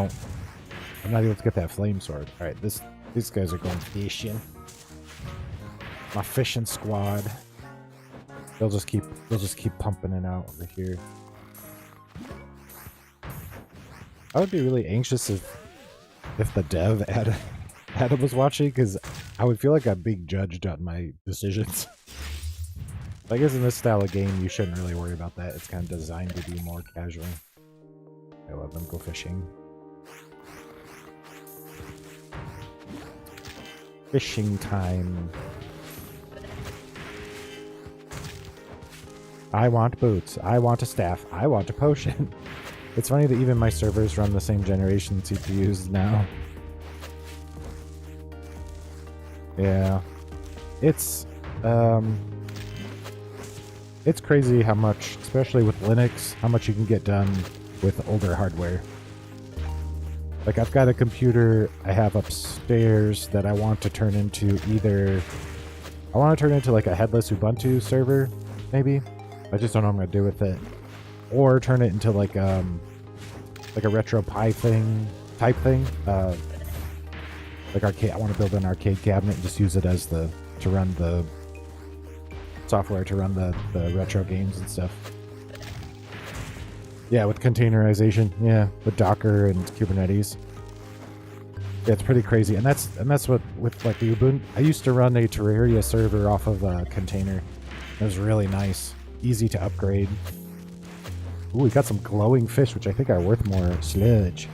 not able to get that flame sword. All right, these guys are going fishing. My fishing squad. They'll just keep pumping it out over here. I would be really anxious if the dev Adam was watching, because I would feel like I'm being judged on my decisions. I guess in this style of game, you shouldn't really worry about that. It's kind of designed to be more casual. I let them go fishing. Fishing time. I want boots. I want a staff. I want a potion. It's funny that even my servers run the same generation CPUs now. Yeah. It's crazy how much, especially with Linux, how much you can get done with older hardware. Like I've got a computer I have upstairs that I want to turn into like a headless Ubuntu server, maybe. I just don't know what I'm gonna do with it. Or turn it into like a retro Pi thing type thing. Like arcade, I want to build an arcade cabinet and just use it as to run the software to run the retro games and stuff. Yeah, with containerization. Yeah, with Docker and Kubernetes. Yeah, it's pretty crazy, and that's what with like the Ubuntu. I used to run a Terraria server off of a container. It was really nice, easy to upgrade. Ooh, we got some glowing fish, which I think are worth more sludge.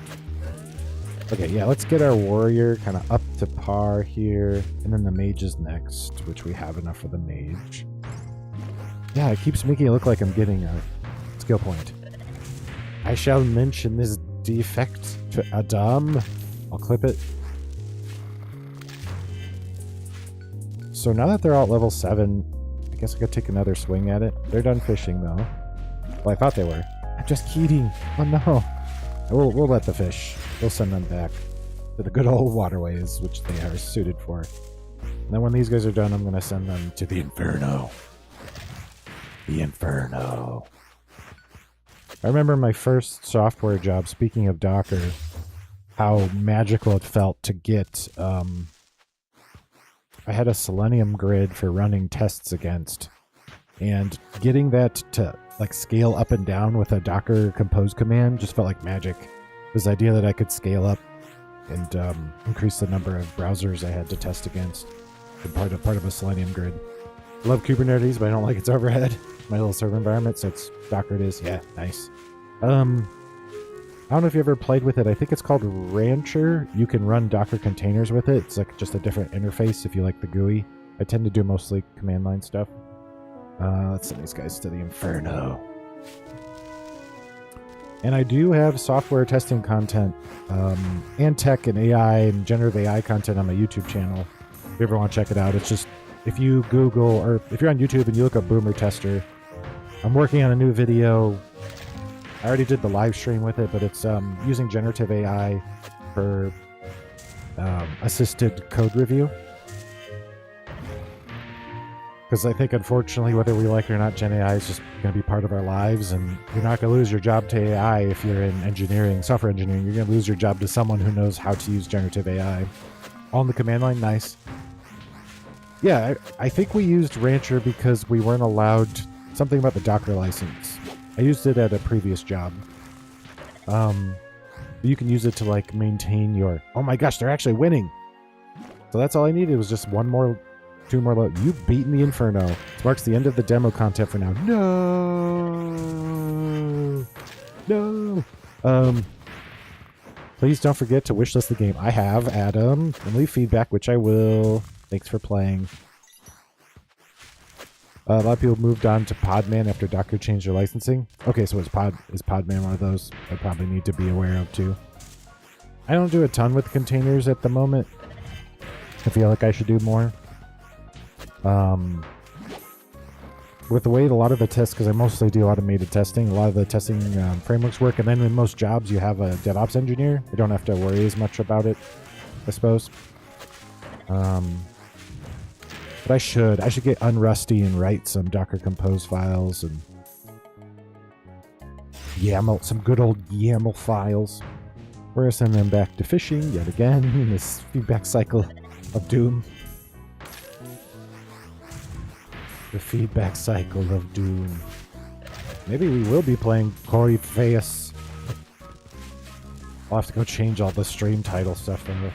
Okay, yeah, let's get our warrior kind of up to par here, and then the mage is next, which we have enough for the mage. Yeah, it keeps making it look like I'm getting a skill point. I shall mention this defect to Adam. I'll clip it. So now that they're all at level 7, I guess I could take another swing at it. They're done fishing, though. Well, I thought they were. I'm just kidding. Oh, no. We'll let the fish. We'll send them back to the good old waterways, which they are suited for. And then when these guys are done, I'm going to send them to the Inferno. The Inferno. I remember my first software job, speaking of Docker, how magical it felt to get... I had a Selenium grid for running tests against, and getting that to like scale up and down with a Docker compose command just felt like magic. This idea that I could scale up and increase the number of browsers I had to test against, and part of a Selenium grid. I love Kubernetes, but I don't like its overhead. My little server environment, so it's Docker it is. Yeah, nice. I don't know if you ever played with it. I think it's called Rancher. You can run Docker containers with it. It's like just a different interface if you like the GUI. I tend to do mostly command line stuff. Let's send these guys to the Inferno. And I do have software testing content and tech and AI and generative AI content on my YouTube channel. If you ever want to check it out, it's just if you Google or if you're on YouTube and you look up Boomer Tester, I'm working on a new video. I already did the live stream with it, but it's using generative AI for assisted code review. Because I think, unfortunately, whether we like it or not, Gen AI is just going to be part of our lives, and you're not going to lose your job to AI if you're in engineering, software engineering. You're going to lose your job to someone who knows how to use generative AI. All in the command line, nice. Yeah, I think we used Rancher because we weren't allowed something about the Docker license. I used it at a previous job. You can use it to like maintain your... Oh my gosh, they're actually winning! So that's all I needed was just two more load. You've beaten the Inferno. This marks the end of the demo content for now. No! Please don't forget to wishlist the game. I have, Adam. And leave feedback, which I will. Thanks for playing. A lot of people moved on to Podman after Docker changed their licensing. Okay, so is Podman one of those I probably need to be aware of too? I don't do a ton with containers at the moment. I feel like I should do more. With the way a lot of the tests, because I mostly do automated testing, a lot of the testing frameworks work, and then in most jobs you have a DevOps engineer. You don't have to worry as much about it, I suppose. But I should get unrusty and write some Docker Compose files and YAML, some good old YAML files. We're gonna send them back to fishing yet again in this feedback cycle of doom. The feedback cycle of doom. Maybe we will be playing Coryphaeus. I'll have to go change all the stream title stuff though.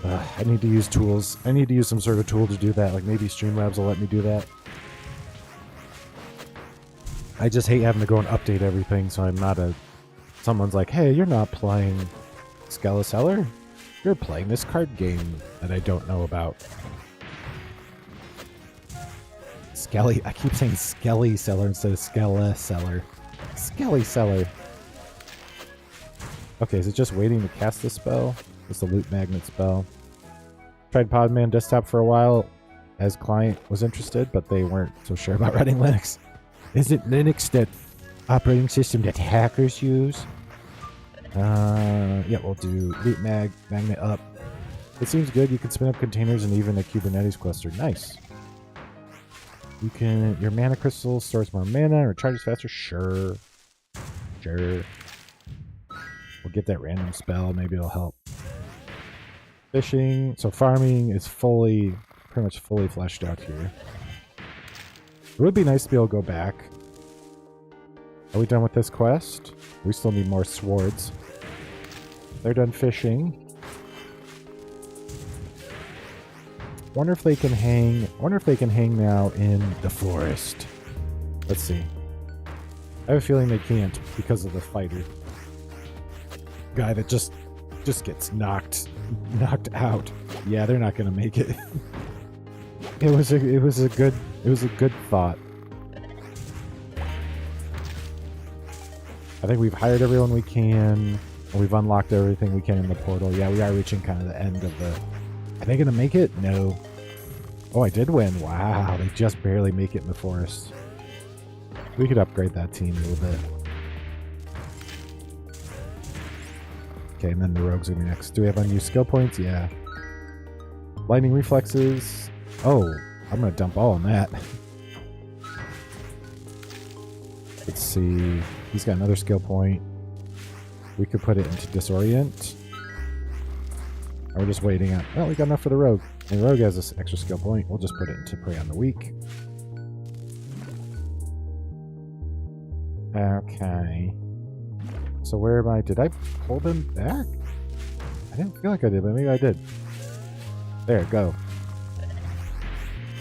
I need to use tools. I need to use some sort of tool to do that. Like maybe Streamlabs will let me do that. I just hate having to go and update everything, so I'm not a... Someone's like, hey, you're not playing Skeleseller? You're playing this card game that I don't know about. I keep saying Skeleseller instead of Skeleseller. Skeleseller. Okay, is it just waiting to cast the spell? It's a loot magnet spell. Tried Podman desktop for a while as client was interested, but they weren't so sure about running Linux. Isn't Linux the operating system that hackers use? Yeah, we'll do loot magnet up. It seems good. You can spin up containers and even a Kubernetes cluster. Nice. You can... Your mana crystal stores more mana or charges faster? Sure. Sure. We'll get that random spell. Maybe it'll help. Fishing. So farming is pretty much fully fleshed out here. It would be nice to be able to go back. Are we done with this quest? We still need more swords. They're done fishing. Wonder if they can hang. Wonder if they can hang now in the forest. Let's see. I have a feeling they can't because of the fighter guy that just gets knocked out. Yeah, they're not gonna make it. It was a good thought. I think we've hired everyone we can. And we've unlocked everything we can in the portal. Yeah, we are reaching kind of the end of the... Are they gonna make it? No. Oh, I did win. Wow, they just barely make it in the forest. We could upgrade that team a little bit. Okay, and then the rogues are gonna be next. Do we have unused skill points? Yeah. Lightning reflexes. Oh, I'm gonna dump all on that. Let's see. He's got another skill point. We could put it into disorient. And we're just waiting on... Oh, we got enough for the rogue. And the rogue has this extra skill point. We'll just put it into prey on the weak. Okay. So where am I? Did I pull them back? I didn't feel like I did, but maybe I did. There, go.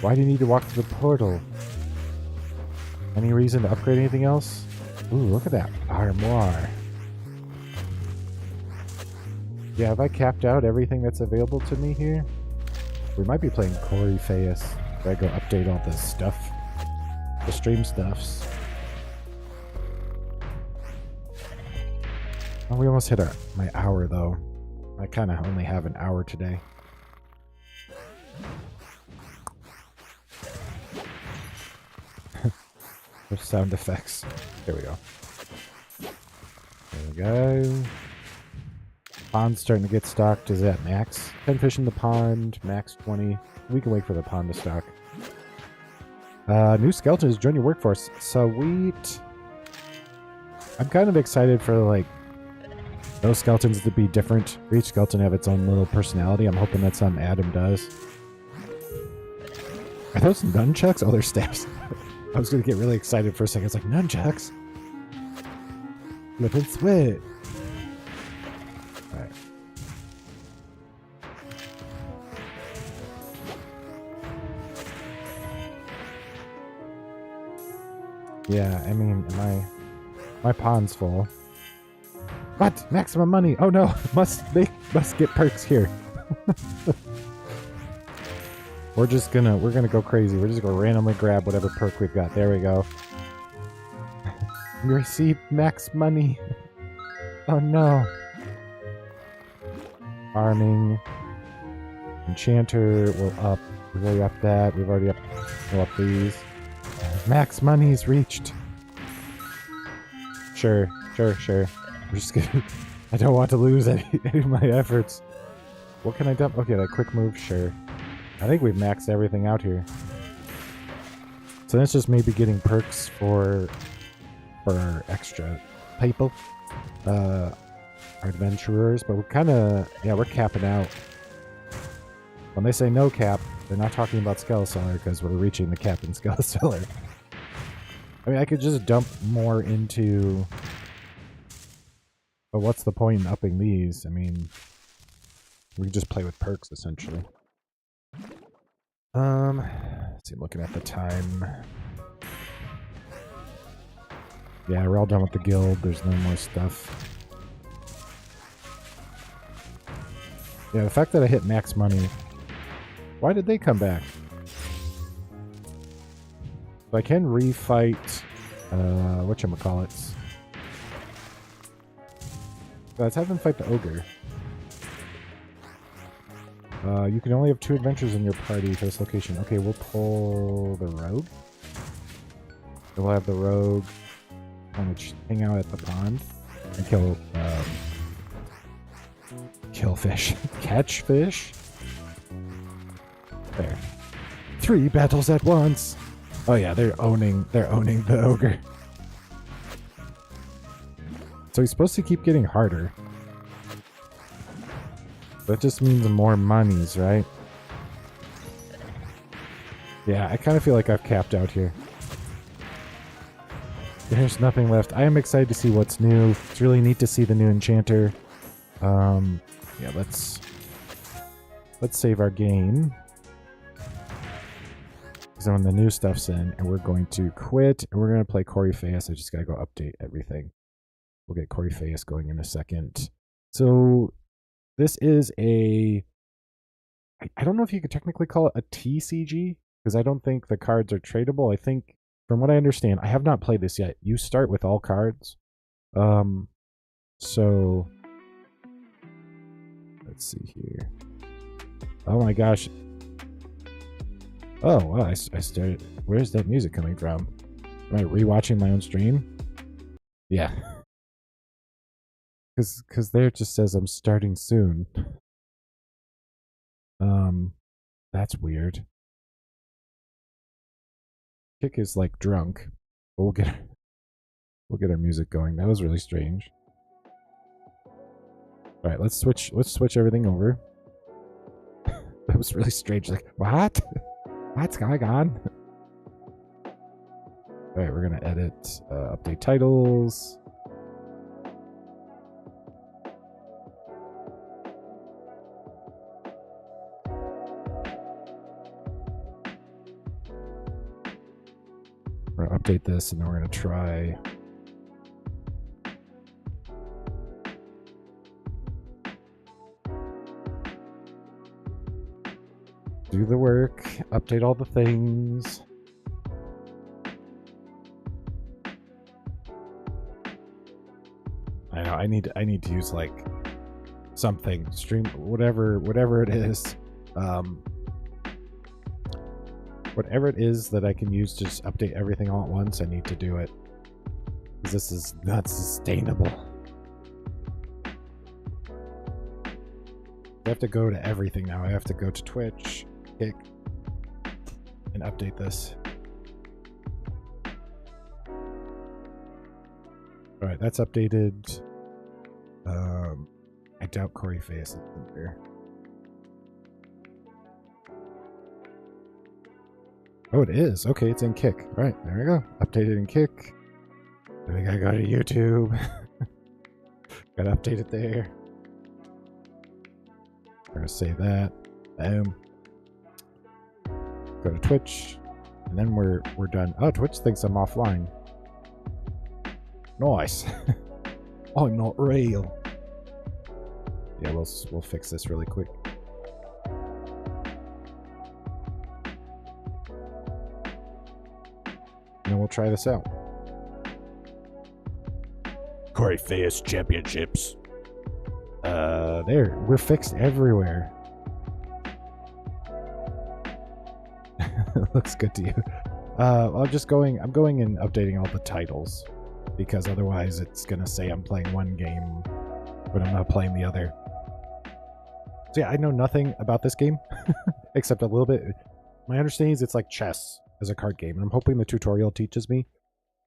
Why do you need to walk through the portal? Any reason to upgrade anything else? Ooh, look at that armoire. Yeah, have I capped out everything that's available to me here? We might be playing Coryphaeus. Gotta go update all this stuff. The stream stuffs. Oh, we almost hit my hour, though. I kind of only have an hour today. There's sound effects. There we go. There we go. Pond's starting to get stocked. Is that max? 10 fish in the pond. Max 20. We can wait for the pond to stock. New skeletons join your workforce. Sweet. I'm kind of excited for, like, those skeletons to be different. For each skeleton have its own little personality. I'm hoping that's something Adam does. Are those nunchucks? Oh, they're staffs. I was going to get really excited for a second. It's like, nunchucks? Flip and sweat. Alright. Yeah, I mean, my pond's full. What? Maximum money? Oh no! Must get perks here. We're gonna go crazy. We're just gonna randomly grab whatever perk we've got. There we go. You received max money. Oh no. Farming. Enchanter will up. We've already upped that. We've already we'll up these. Max money's reached. Sure. I'm just gonna... I don't want to lose any of my efforts. What can I dump? Okay, that quick move, sure. I think we've maxed everything out here. So that's just maybe getting perks for extra people. Our adventurers, but we're kind of... Yeah, we're capping out. When they say no cap, they're not talking about Skeleseller because we're reaching the cap in Skeleseller. I mean, I could just dump more into... But what's the point in upping these? I mean, we can just play with perks, essentially. Let's see, looking at the time. Yeah, we're all done with the guild. There's no more stuff. Yeah, the fact that I hit max money... Why did they come back? So I can refight... whatchamacallits. Let's have them fight the ogre. You can only have 2 adventures in your party for this location. Okay, we'll pull the rogue. We'll have the rogue hang out at the pond and kill fish. Catch fish? There. 3 battles at once! Oh yeah, they're owning the ogre. So he's supposed to keep getting harder. That just means more monies, right? Yeah, I kind of feel like I've capped out here. There's nothing left. I am excited to see what's new. It's really neat to see the new enchanter. Yeah, let's save our game. So when the new stuff's in, and we're going to quit, and we're going to play Coryphaeus. I just got to go update everything. We'll get Coryphaeus going in a second. So this is a... I don't know if you could technically call it a TCG, because I don't think the cards are tradable. I think, from what I understand, I have not played this yet. You start with all cards. So... let's see here. Oh my gosh. Oh, wow, I started... where's that music coming from? Am I rewatching my own stream? Yeah. Because there it just says I'm starting soon. That's weird. Kick is like drunk. But we'll get our music going. That was really strange. Alright, let's switch everything over. That was really strange. Like, what? What's going on? Alright, we're gonna edit, update titles. We're gonna update this, and then we're gonna try... do the work, update all the things. I know, I need to use like something, stream, whatever it is. Whatever it is that I can use to just update everything all at once, I need to do it. Because this is not sustainable. I have to go to everything now. I have to go to Twitch, Kick, and update this. Alright, that's updated. I doubt Coryphaeus is in here. Oh, it is. Okay, it's in Kick. Alright, there we go. Updated in Kick. Then we gotta go to YouTube. Gotta update it there. We're gonna save that. Boom. Go to Twitch. And then we're done. Oh, Twitch thinks I'm offline. Nice. I'm not real. Yeah, we'll fix this really quick. And then we'll try this out. Coryphaeus Championships. There. We're fixed everywhere. Looks good to you. I'm going and updating all the titles. Because otherwise it's gonna say I'm playing one game, but I'm not playing the other. So yeah, I know nothing about this game, except a little bit. My understanding is it's like chess as a card game, and I'm hoping the tutorial teaches me.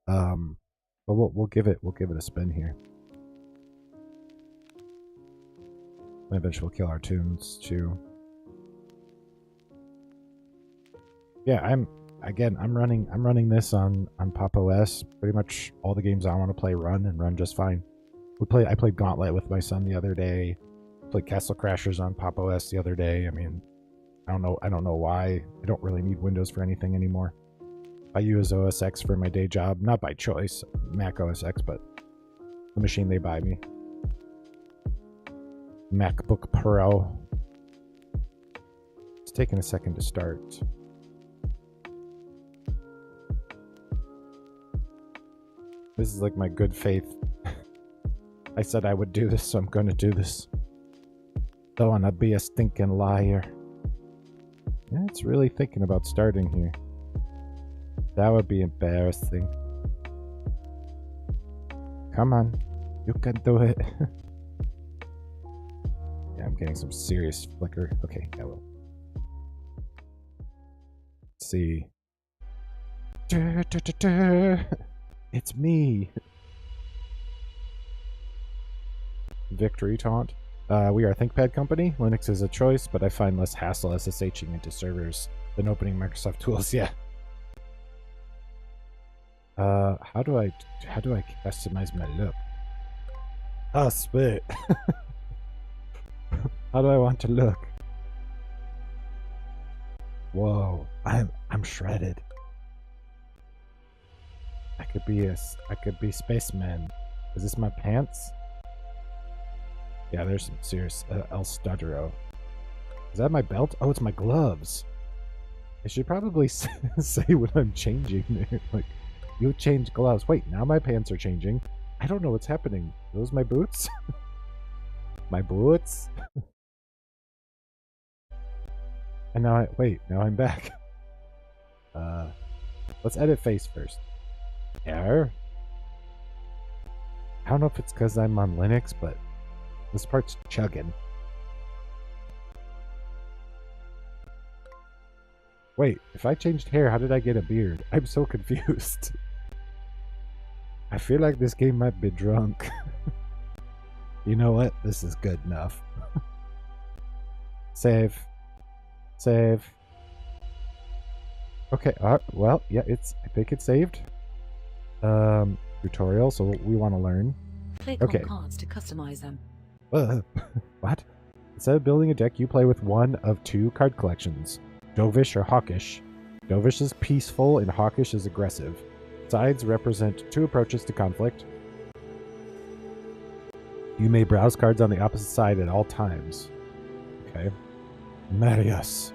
But we'll give it a spin here. And eventually we'll kill our tunes too. Yeah, I'm running this on Pop OS. Pretty much all the games I want to play run just fine. I played Gauntlet with my son the other day. Played Castle Crashers on Pop OS the other day. I mean, I don't know why. I don't really need Windows for anything anymore. I use OS X for my day job, not by choice, Mac OS X, but the machine they buy me. MacBook Pro. It's taking a second to start. This is like my good faith. I said I would do this, so I'm going to do this. Don't want to be a stinking liar. Yeah, it's really thinking about starting here. That would be embarrassing. Come on. You can do it. Yeah, I'm getting some serious flicker. Okay, I will. Let's see. It's me. Victory taunt. We are a ThinkPad company. Linux is a choice, but I find less hassle SSHing into servers than opening Microsoft tools. Yeah. How do I customize my look? Ah, spit. How do I want to look? Whoa, I'm shredded. I could be spaceman. Is this my pants? Yeah, there's some serious El Studero. Is that my belt? Oh, it's my gloves. I should probably say when I'm changing. Like, you change gloves. Wait, now my pants are changing. I don't know what's happening. Are those my boots? My boots? And now now I'm back. Let's edit face first. Error? I don't know if it's because I'm on Linux, but this part's chugging. Wait, if I changed hair, how did I get a beard? I'm so confused. I feel like this game might be drunk. You know what? This is good enough. Save. Save. Okay, well, yeah, I think it's saved. Tutorial, so we want to learn. Click on cards to customize them. What? Instead of building a deck, you play with one of two card collections. Dovish or Hawkish. Dovish is peaceful and Hawkish is aggressive. Sides represent two approaches to conflict. You may browse cards on the opposite side at all times. Okay. Marius.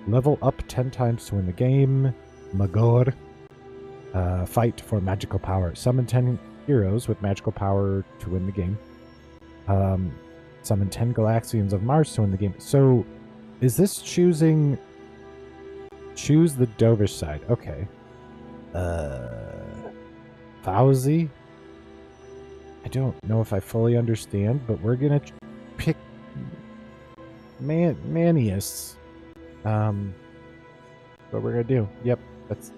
Level up 10 times to win the game. Magor. Fight for magical power. Summon 10 heroes with magical power to win the game. Summon 10 Galaxians of Mars to win the game. So, is this choosing... Choose the Dovish side. Okay. Fauzi? I don't know if I fully understand, but we're gonna pick... Manius. What we're gonna do. Yep, that's...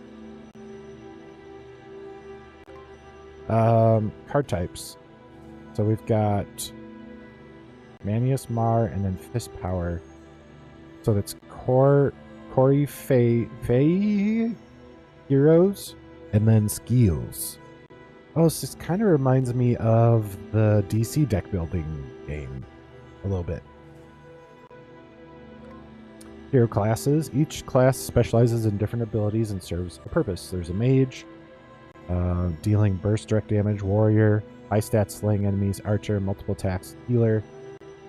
card types. So we've got Manius, Mar, and then Fist Power. So that's Coryphaeus heroes, and then skills. Oh, so this kind of reminds me of the DC deck building game a little bit. Hero classes. Each class specializes in different abilities and serves a purpose. There's a mage, dealing burst direct damage, warrior, high stats slaying enemies, archer, multiple attacks, healer,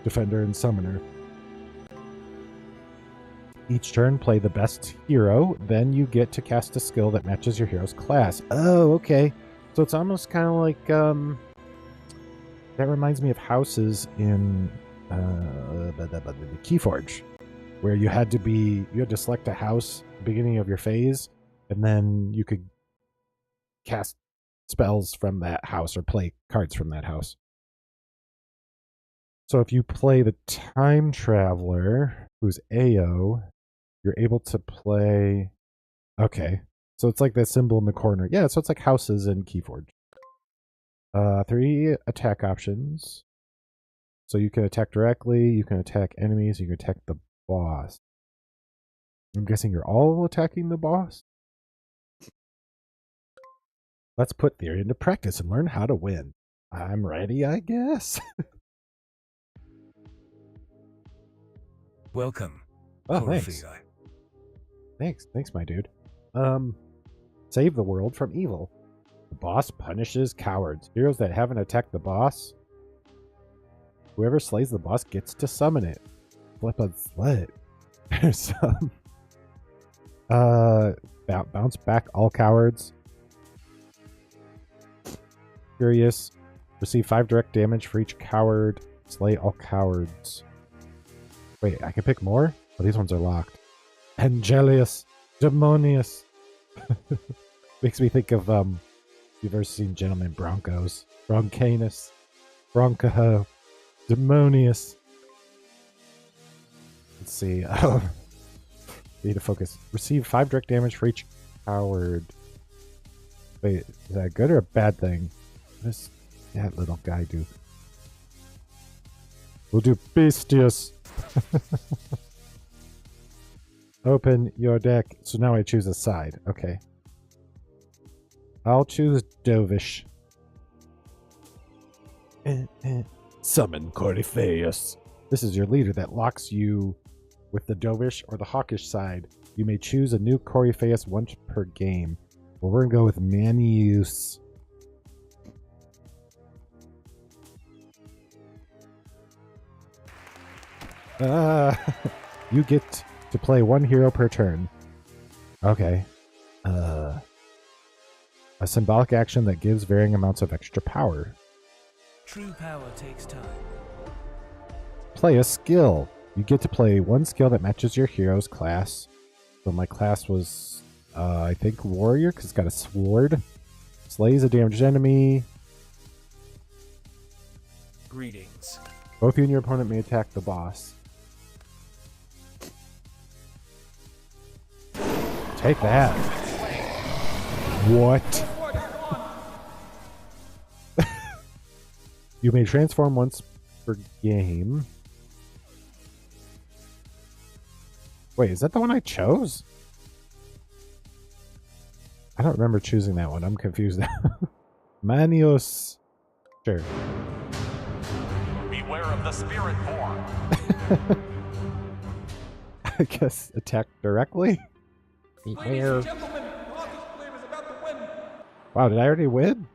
defender, and summoner. Each turn, play the best hero, then you get to cast a skill that matches your hero's class. Oh, okay. So it's almost kind of like, that reminds me of houses in the Keyforge, where you had to select a house at the beginning of your phase, and then you could cast spells from that house or play cards from that house. So if you play the Time Traveler, who's AO, you're able to play... Okay. So it's like that symbol in the corner. Yeah, so it's like houses in Keyforge. 3 attack options. So you can attack directly, you can attack enemies, you can attack the boss. I'm guessing you're all attacking the boss? Let's put theory into practice and learn how to win. I'm ready, I guess. Welcome. Oh, thanks. Thanks, my dude. Save the world from evil. The boss punishes cowards. Heroes that haven't attacked the boss. Whoever slays the boss gets to summon it. Flip a slit. There's some. Bounce back all cowards. Curious. Receive 5 direct damage for each coward. Slay all cowards. Wait, I can pick more? Oh, these ones are locked. Angelius. Demonius. Makes me think of, you've ever seen Gentleman Broncos. Broncanus. Bronco. Demonius. Let's see. Need to focus. Receive 5 direct damage for each coward. Wait, is that a good or a bad thing? What does that little guy do? We'll do Bestius. Open your deck. So now I choose a side. Okay. I'll choose Dovish. Summon Coryphaeus. This is your leader that locks you with the Dovish or the Hawkish side. You may choose a new Coryphaeus once per game. Well, we're going to go with Manius. You get to play one hero per turn. Okay. A symbolic action that gives varying amounts of extra power. True power takes time. Play a skill. You get to play one skill that matches your hero's class. So my class was, I think, warrior, because it's got a sword. Slays a damaged enemy. Greetings. Both you and your opponent may attack the boss. Take that. What? You may transform once per game. Wait, is that the one I chose? I don't remember choosing that one. I'm confused now. Manios. Sure. Beware of the spirit form. I guess attack directly. Beware. Wow, did I already win?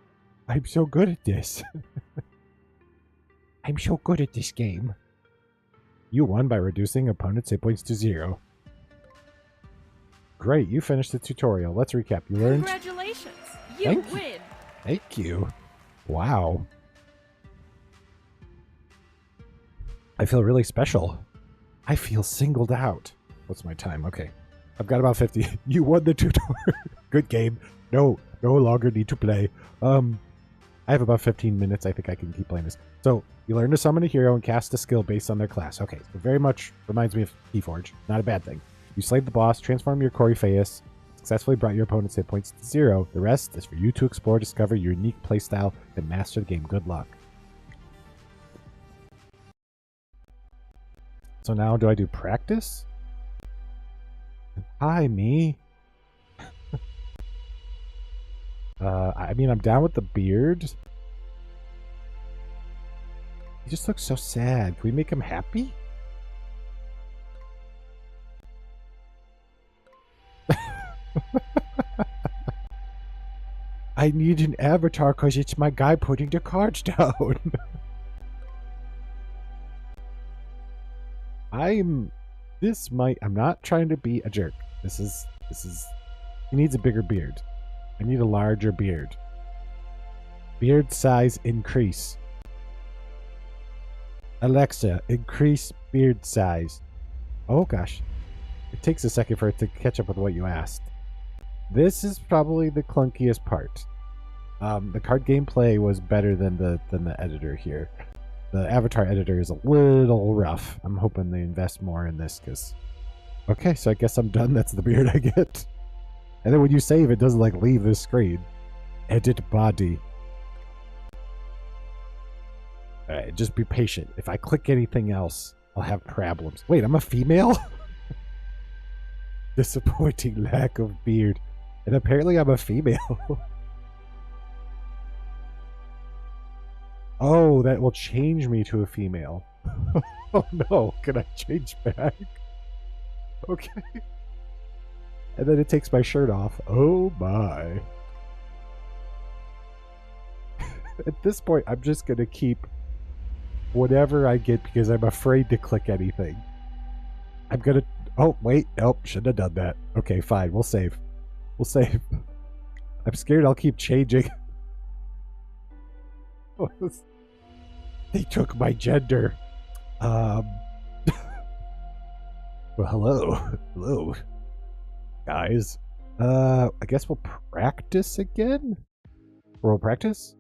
I'm so good at this. I'm so good at this game. You won by reducing opponent's hit points to 0. Great, you finished the tutorial. Let's recap. You learned... Congratulations! You win! Thank you. Wow. I feel really special. I feel singled out. What's my time? Okay. I've got about 50. You won the tutorial. Good game. No longer need to play. I have about 15 minutes. I think I can keep playing this. So, you learn to summon a hero and cast a skill based on their class. Okay, so very much reminds me of Keyforge. Not a bad thing. You slayed the boss, transform your Coryphaeus, successfully brought your opponent's hit points to 0. The rest is for you to explore, discover your unique playstyle, and master the game. Good luck. So now, do I do practice? Hi, me. I mean, I'm down with the beard. He just looks so sad. Can we make him happy? I need an avatar because it's my guy putting the cards down. I'm not trying to be a jerk. This is, he needs a bigger beard. I need a larger beard. Beard size increase. Alexa, increase beard size. Oh gosh. It takes a second for it to catch up with what you asked. This is probably the clunkiest part. The card gameplay was better than the editor here. The avatar editor is a little rough. I'm hoping they invest more in this because... Okay, so I guess I'm done. That's the beard I get. And then when you save, it doesn't like leave the screen. Edit body. Alright, just be patient. If I click anything else, I'll have problems. Wait, I'm a female? Disappointing lack of beard. And apparently I'm a female. Oh, that will change me to a female. Oh no, can I change back? Okay. And then it takes my shirt off. Oh my. At this point, I'm just going to keep whatever I get because I'm afraid to click anything. I'm going to... Oh, wait. Nope, shouldn't have done that. Okay, fine. We'll save. We'll save. I'm scared I'll keep changing. They took my gender. Well, hello. Hello. Guys. I guess we'll practice again? Roll practice?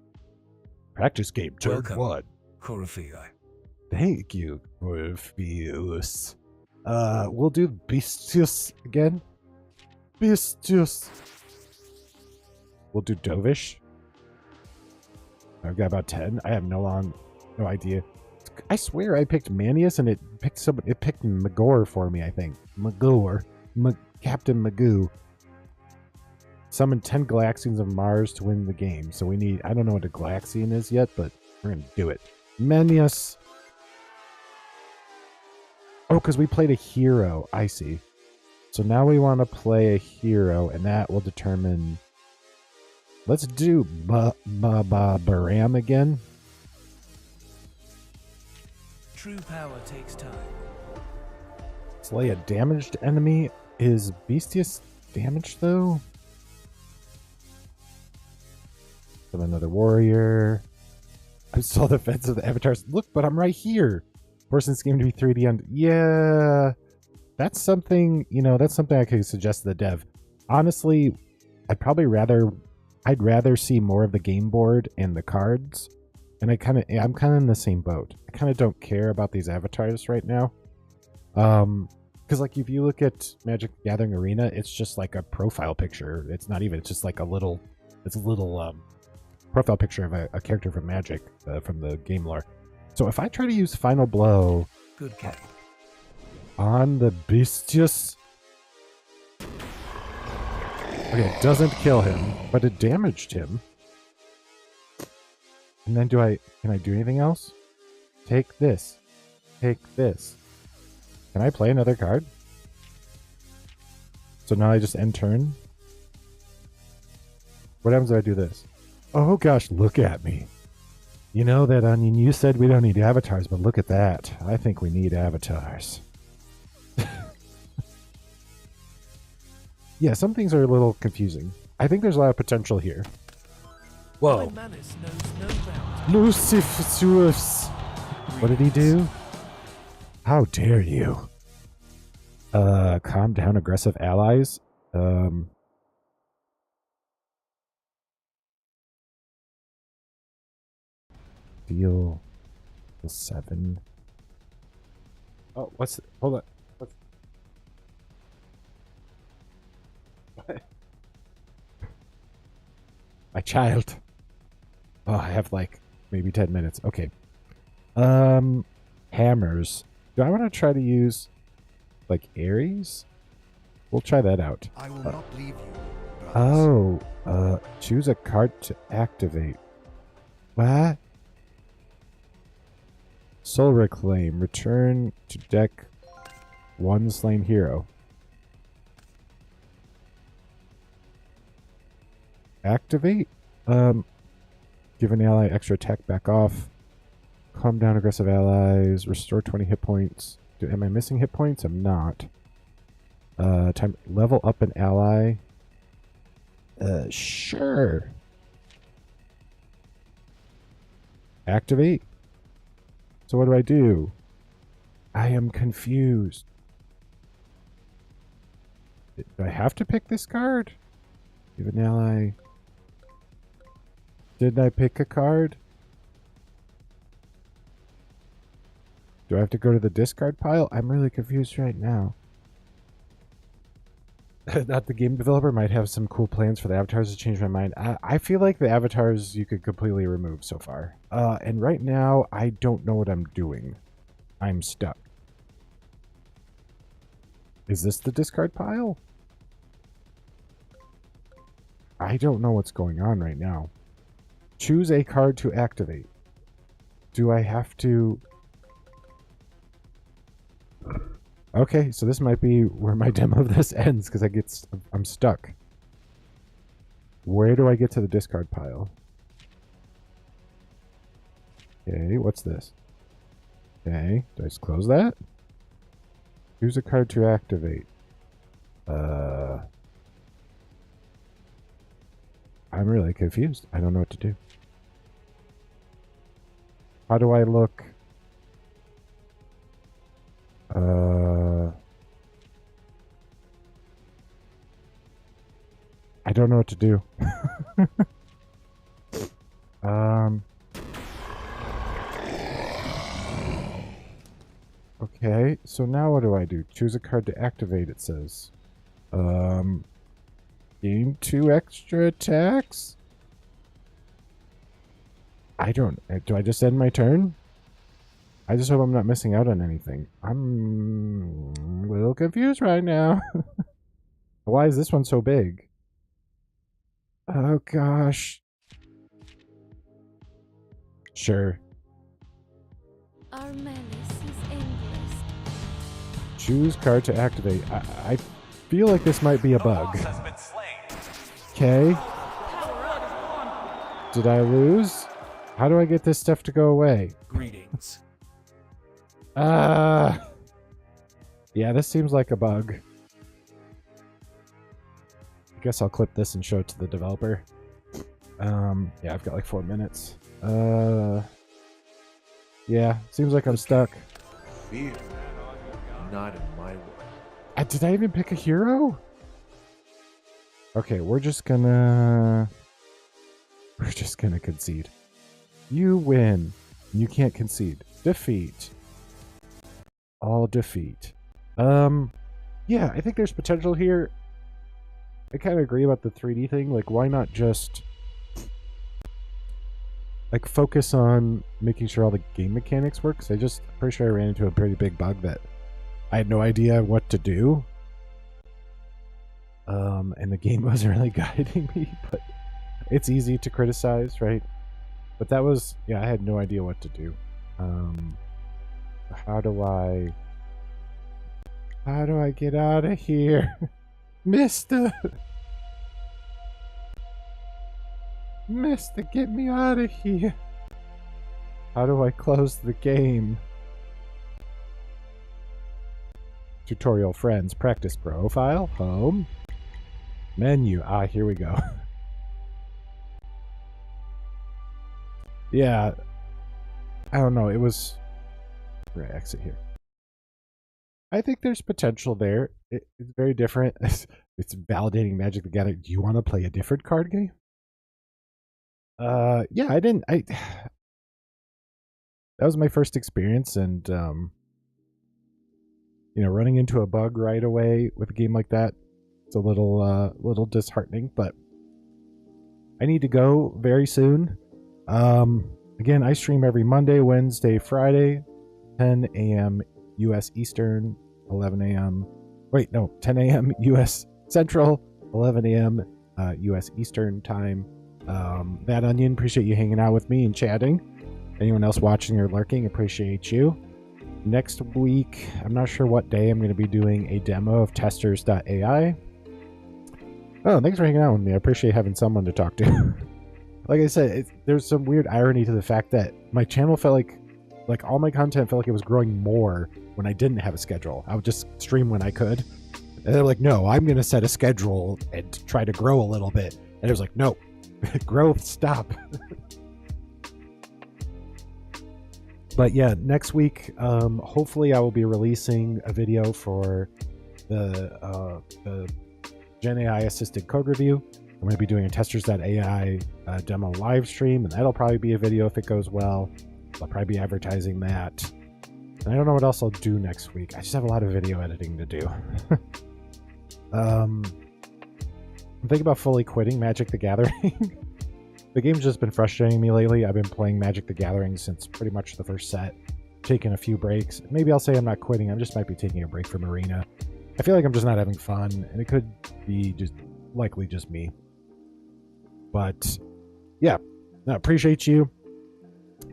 Practice game, turn 1. Coryphaeus. Thank you, Coryphaeus. We'll do Bestius again. Bestius. We'll do Dovish. I've got about 10. I have no idea. I swear I picked Manius and it picked Magor for me, I think. Magor. Captain Magoo. Summon 10 Galaxians of Mars to win the game. So we need, I don't know what a Galaxian is yet, but we're going to do it. Manius. Oh, because we played a hero. I see. So now we want to play a hero, and that will determine... Let's do Baram again. True power takes time. Slay a damaged enemy. Is Bestius damaged, though? From another warrior. I saw the fence of the avatars. Look, but I'm right here. Person's game to be 3D on... Yeah. That's something, you know, that's something I could suggest to the dev. Honestly, I'd rather see more of the game board and the cards. And I'm kind of in the same boat. I kind of don't care about these avatars right now. Because like if you look at Magic the Gathering Arena, it's just like a profile picture. It's not even, it's just like a little profile picture of a character from Magic, from the game lore. So if I try to use Final Blow Good game. on the Bestius, okay, it doesn't kill him, but it damaged him. And then can I do anything else? Take this. Take this. Can I play another card? So now I just end turn. What happens if I do this? Oh gosh, look at me. You know that, Onion, you said we don't need avatars, but look at that. I think we need avatars. Yeah, some things are a little confusing. I think there's a lot of potential here. Whoa. When malice knows no bounds. Luciferus. What did he do? How dare you? Calm down aggressive allies. Deal 7. Oh, what's... Hold on. What's... What? My child. Oh, I have like maybe 10 minutes. Okay. Hammers. Do I want to try to use like Ares? We'll try that out. I will not leave you, brothers. Oh, choose a card to activate. What? Soul Reclaim. Return to deck one slain hero. Activate? Give an ally extra attack, back off. Calm down aggressive allies. Restore 20 hit points. Am I missing hit points? I'm not. Time level up an ally. Sure. Activate? So what do I do? I am confused. Do I have to pick this card? Give an ally. Did I pick a card? Do I have to go to the discard pile? I'm really confused right now. That the game developer might have some cool plans for the avatars to change my mind. I feel like the avatars you could completely remove so far. And right now, I don't know what I'm doing. I'm stuck. Is this the discard pile? I don't know what's going on right now. Choose a card to activate. Do I have to... Okay, so this might be where my demo of this ends because I'm stuck. Where do I get to the discard pile? Okay, what's this? Okay, do I just close that? Choose a card to activate. I'm really confused. I don't know what to do. How do I look? I don't know what to do. Okay, so now what do I do? Choose a card to activate, it says. Gain 2 extra attacks? I don't... Do I just end my turn? I just hope I'm not missing out on anything. I'm a little confused right now. Why is this one so big? Oh gosh. Sure. Our malice is endless. Choose card to activate. I feel like this might be a The bug. boss has been slain. Okay. Did I lose? How do I get this stuff to go away? Greetings. Yeah, this seems like a bug. I guess I'll clip this and show it to the developer. Yeah, I've got like 4 minutes. Yeah, seems like I'm stuck. Fear. Not in my way. Did I even pick a hero? Okay, we're just gonna concede. You win. You can't concede. Defeat. All defeat. Yeah, I think there's potential here. I kind of agree about the 3D thing. Like, why not just like focus on making sure all the game mechanics work? 'Cause I'm pretty sure I ran into a pretty big bug that I had no idea what to do. And the game wasn't really guiding me, but it's easy to criticize, right? But that was, yeah, I had no idea what to do. How do I get out of here? Mister, get me out of here. How do I close the game? Tutorial friends, practice profile, home, menu. Here we go. Yeah, I don't know. It was. We're gonna exit here. I think there's potential there. It's very different. It's validating Magic the Gathering. Do you want to play a different card game? Yeah, I didn't. That was my first experience, and you know, running into a bug right away with a game like that, it's a little disheartening. But I need to go very soon. Again, I stream every Monday, Wednesday, Friday, 10 a.m. U.S. Eastern, 11 a.m. Wait, no, 10 a.m. U.S. Central, 11 a.m. U.S. Eastern time. That Onion, appreciate you hanging out with me and chatting. Anyone else watching or lurking, appreciate you. Next week, I'm not sure what day, I'm going to be doing a demo of testers.ai. Oh, thanks for hanging out with me. I appreciate having someone to talk to. Like I said, there's some weird irony to the fact that my channel felt like all my content felt like it was growing more when I didn't have a schedule. I would just stream when I could. And they're like, no, I'm going to set a schedule and try to grow a little bit. And it was like, no, growth, stop. But yeah, next week, hopefully I will be releasing a video for the Gen AI assisted code review. I'm going to be doing a testers.ai demo live stream, and that'll probably be a video if it goes well. I'll probably be advertising that. And I don't know what else I'll do next week. I just have a lot of video editing to do. I'm thinking about fully quitting Magic the Gathering. The game's just been frustrating me lately. I've been playing Magic the Gathering since pretty much the first set. Taking a few breaks. Maybe I'll say I'm not quitting. I just might be taking a break from Arena. I feel like I'm just not having fun, and it could be likely just me. But yeah, I appreciate you.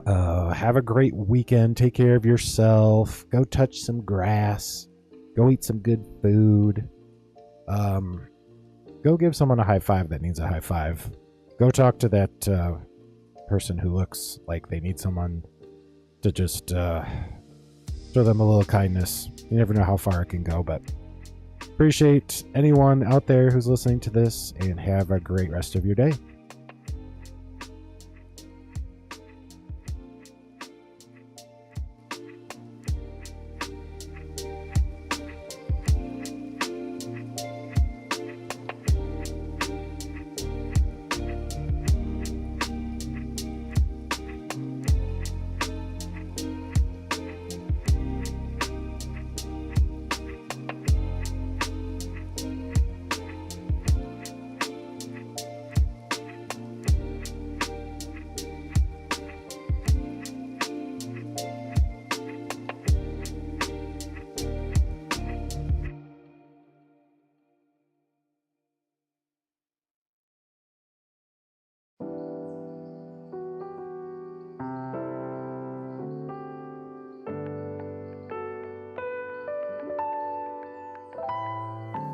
Have a great weekend. Take care of yourself. Go touch some grass. Go eat some good food. Go give someone a high five that needs a high five. Go talk to that person who looks like they need someone to just show them a little kindness. You never know how far it can go, but appreciate anyone out there who's listening to this, and have a great rest of your day.